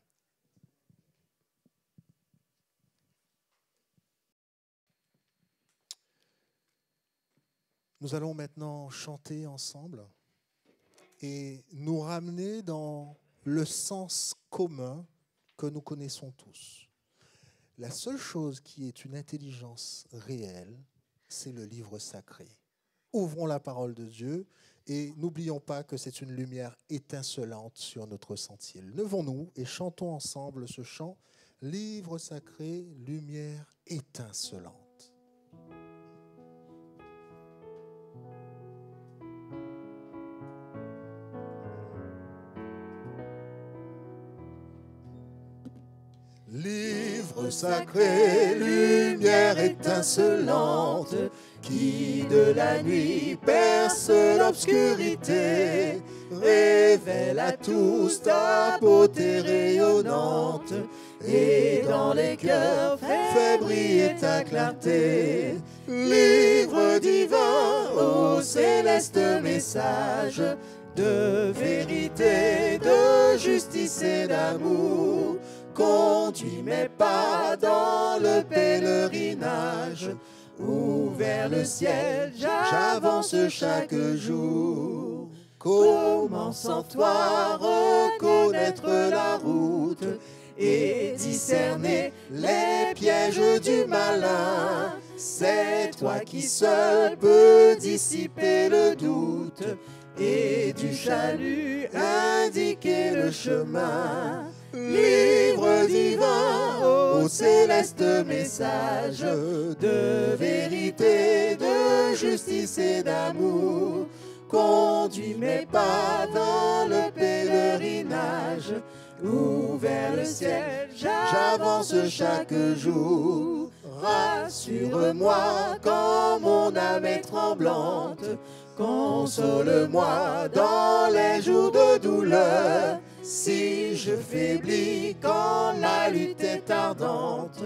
Nous allons maintenant chanter ensemble et nous ramener dans le sens commun que nous connaissons tous. La seule chose qui est une intelligence réelle, c'est le livre sacré. Ouvrons la parole de Dieu et n'oublions pas que c'est une lumière étincelante sur notre sentier. Levons-nous et chantons ensemble ce chant, livre sacré, lumière étincelante. Livre sacré, lumière étincelante, qui de la nuit perce l'obscurité, révèle à tous ta beauté rayonnante, et dans les cœurs fait briller ta clarté. Livre divin, ô céleste message, de vérité, de justice et d'amour, conduis mes pas dans le pèlerinage, où vers le ciel j'avance chaque jour. Comment sans toi reconnaître la route et discerner les pièges du malin? C'est toi qui seul peux dissiper le doute et du chalut indiquer le chemin. Livre divin, ô céleste message, de vérité, de justice et d'amour, conduis mes pas dans le pèlerinage, où vers le ciel j'avance chaque jour. Rassure-moi quand mon âme est tremblante, console-moi dans les jours de douleur. Si je faiblis quand la lutte est ardente,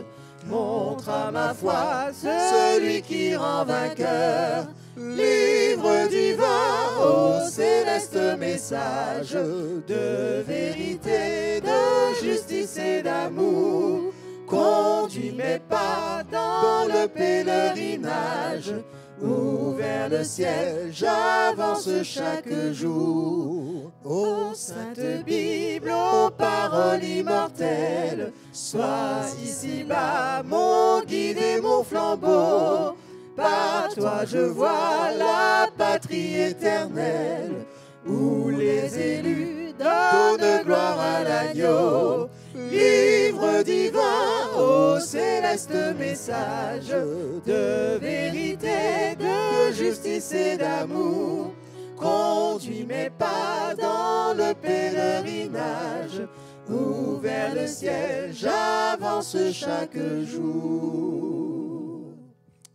montre à ma foi celui qui rend vainqueur. Livre divin, ô céleste message, de vérité, de justice et d'amour, conduis mes pas dans le pèlerinage, où vers le ciel j'avance chaque jour. Ô Sainte Bible, ô paroles immortelles, sois ici-bas mon guide et mon flambeau. Par toi je vois la patrie éternelle, où les élus donnent gloire à l'agneau. Livre divin, ô céleste message, de vérité, de justice et d'amour, conduis mes pas dans le pèlerinage, où vers le ciel j'avance chaque jour.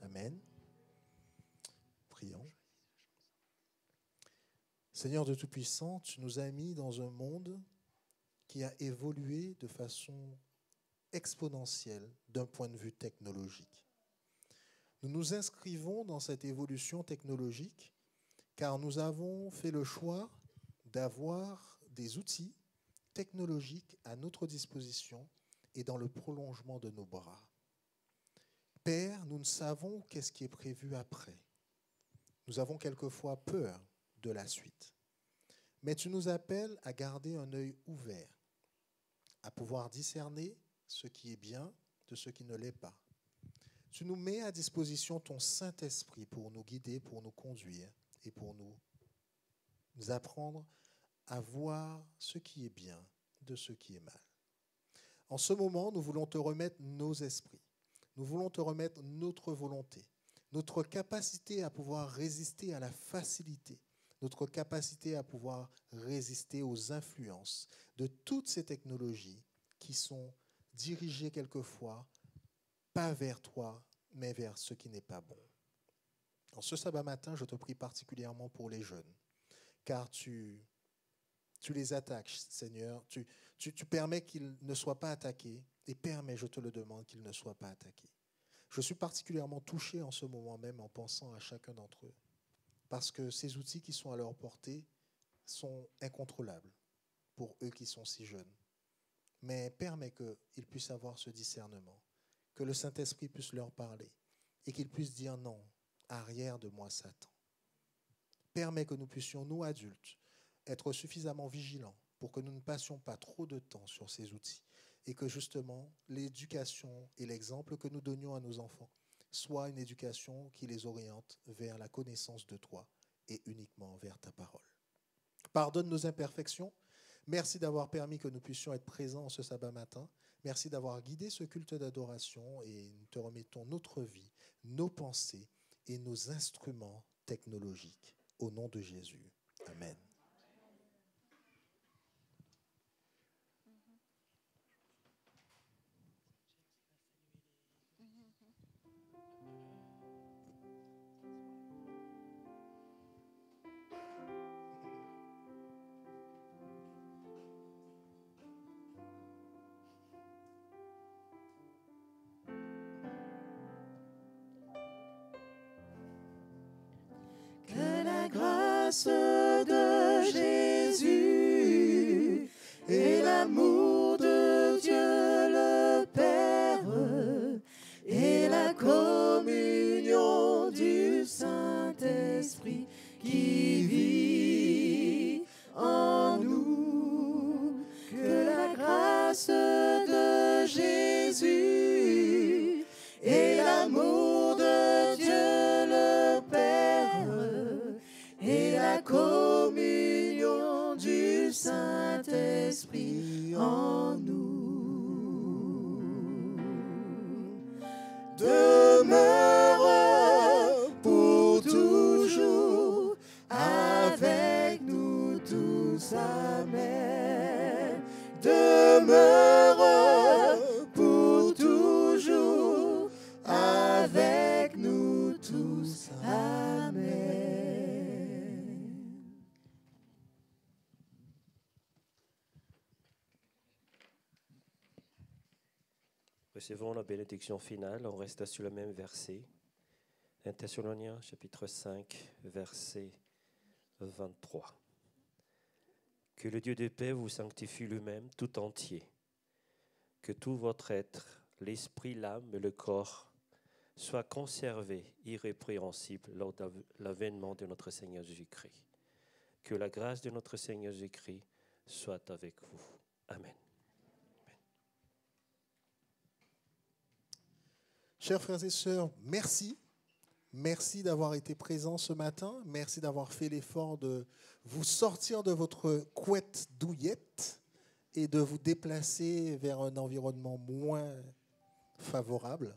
Amen. Prions. Seigneur de Tout-Puissant, tu nous as mis dans un monde qui a évolué de façon exponentielle d'un point de vue technologique. Nous nous inscrivons dans cette évolution technologique car nous avons fait le choix d'avoir des outils technologiques à notre disposition et dans le prolongement de nos bras. Père, nous ne savons qu'est-ce qui est prévu après. Nous avons quelquefois peur de la suite. Mais tu nous appelles à garder un œil ouvert, à pouvoir discerner ce qui est bien de ce qui ne l'est pas. Tu nous mets à disposition ton Saint-Esprit pour nous guider, pour nous conduire et pour nous apprendre à voir ce qui est bien de ce qui est mal. En ce moment, nous voulons te remettre nos esprits. Nous voulons te remettre notre volonté, notre capacité à pouvoir résister à la facilité, notre capacité à pouvoir résister aux influences de toutes ces technologies qui sont dirigés quelquefois, pas vers toi, mais vers ce qui n'est pas bon. En ce sabbat matin, je te prie particulièrement pour les jeunes, car tu les attaques, Seigneur. Tu permets qu'ils ne soient pas attaqués et permets, je te le demande, qu'ils ne soient pas attaqués. Je suis particulièrement touché en ce moment même en pensant à chacun d'entre eux, parce que ces outils qui sont à leur portée sont incontrôlables pour eux qui sont si jeunes. Mais permets qu'ils puissent avoir ce discernement, que le Saint-Esprit puisse leur parler et qu'ils puissent dire non, arrière de moi Satan. Permets que nous puissions, nous adultes, être suffisamment vigilants pour que nous ne passions pas trop de temps sur ces outils et que justement l'éducation et l'exemple que nous donnions à nos enfants soit une éducation qui les oriente vers la connaissance de toi et uniquement vers ta parole. Pardonne nos imperfections. Merci d'avoir permis que nous puissions être présents ce sabbat matin. Merci d'avoir guidé ce culte d'adoration et nous te remettons notre vie, nos pensées et nos instruments technologiques. Au nom de Jésus. Amen. Que la grâce de Jésus et l'amour de Dieu le Père et la communion du Saint-Esprit qui vit en nous, que la grâce de Jésus et l'amour de Dieu le Père et la communion du Saint-Esprit en nous demeure pour toujours avec nous tous. Amen. Demeure pour toujours avec nous tous. Amen. Recevons la bénédiction finale. On reste sur le même verset. 1 Thessaloniciens, chapitre 5, verset 23. Que le Dieu de paix vous sanctifie lui-même tout entier. Que tout votre être, l'esprit, l'âme et le corps, soit conservé irrépréhensible lors de l'avènement de notre Seigneur Jésus-Christ. Que la grâce de notre Seigneur Jésus-Christ soit avec vous. Amen. Chers frères et sœurs, merci. Merci d'avoir été présents ce matin. Merci d'avoir fait l'effort de vous sortir de votre couette douillette et de vous déplacer vers un environnement moins favorable.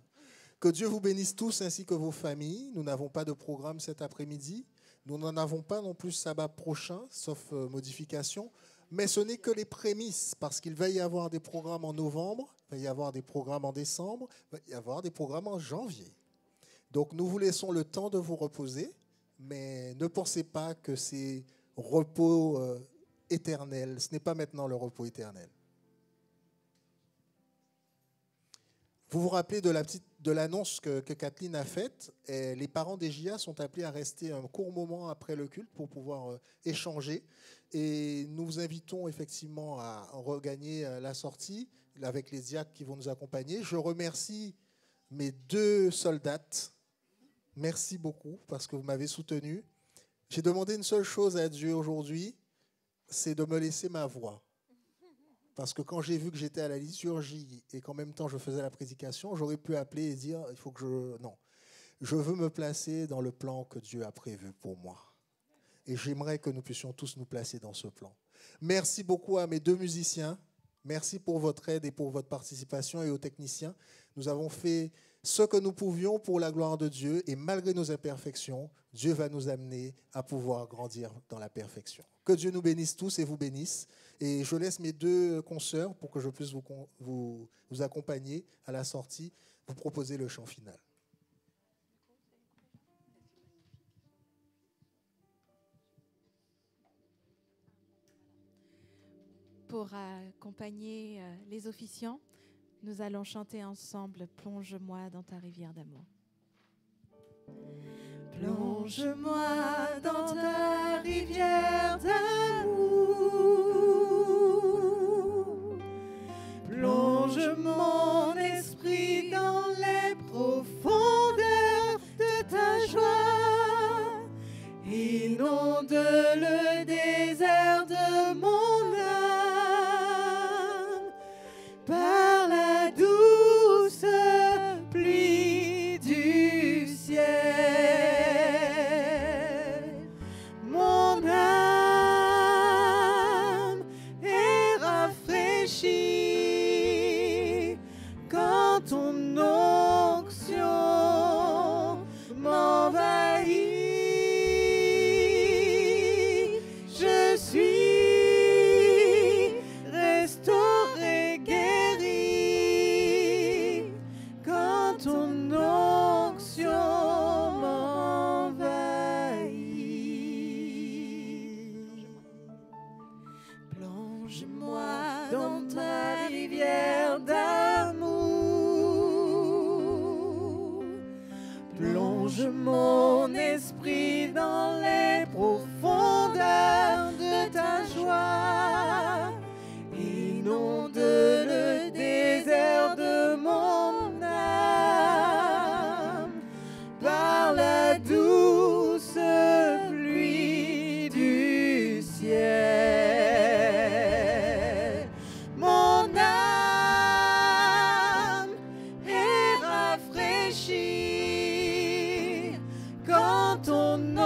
Que Dieu vous bénisse tous ainsi que vos familles. Nous n'avons pas de programme cet après-midi. Nous n'en avons pas non plus sabbat prochain, sauf modification. Mais ce n'est que les prémices, parce qu'il va y avoir des programmes en novembre, il va y avoir des programmes en décembre, il va y avoir des programmes en janvier. Donc nous vous laissons le temps de vous reposer, mais ne pensez pas que c'est repos éternel. Ce n'est pas maintenant le repos éternel. Vous vous rappelez de l'annonce que Kathleen a faite. Et les parents des JA sont appelés à rester un court moment après le culte pour pouvoir échanger. Et nous vous invitons effectivement à regagner la sortie avec les diacres qui vont nous accompagner. Je remercie mes 2 soldates. Merci beaucoup parce que vous m'avez soutenu. J'ai demandé une seule chose à Dieu aujourd'hui, c'est de me laisser ma voix. Parce que quand j'ai vu que j'étais à la liturgie et qu'en même temps je faisais la prédication, j'aurais pu appeler et dire, il faut que je... Non, je veux me placer dans le plan que Dieu a prévu pour moi. Et j'aimerais que nous puissions tous nous placer dans ce plan. Merci beaucoup à mes 2 musiciens. Merci pour votre aide et pour votre participation et aux techniciens. Nous avons fait ce que nous pouvions pour la gloire de Dieu, et malgré nos imperfections, Dieu va nous amener à pouvoir grandir dans la perfection. Que Dieu nous bénisse tous et vous bénisse. Et je laisse mes deux consoeurs, pour que je puisse vous accompagner à la sortie, vous proposer le chant final. Pour accompagner les officiants, nous allons chanter ensemble « Plonge-moi dans ta rivière d'amour ». Plonge-moi dans ta rivière d'amour, plonge mon esprit dans les profondeurs de ta joie, inonde le désert de mon âme par la douce pluie du ciel. Mon âme est rafraîchie quand ton onction m'envahit. Je suis restauré, guéri quand ton onction m'envahit. Plonge-moi dans ta rivière d'amour, plonge mon esprit dans les profondeurs de ta joie, inonde le désert de mon âme par la douce pluie du ciel. Mon âme est rafraîchie quand ton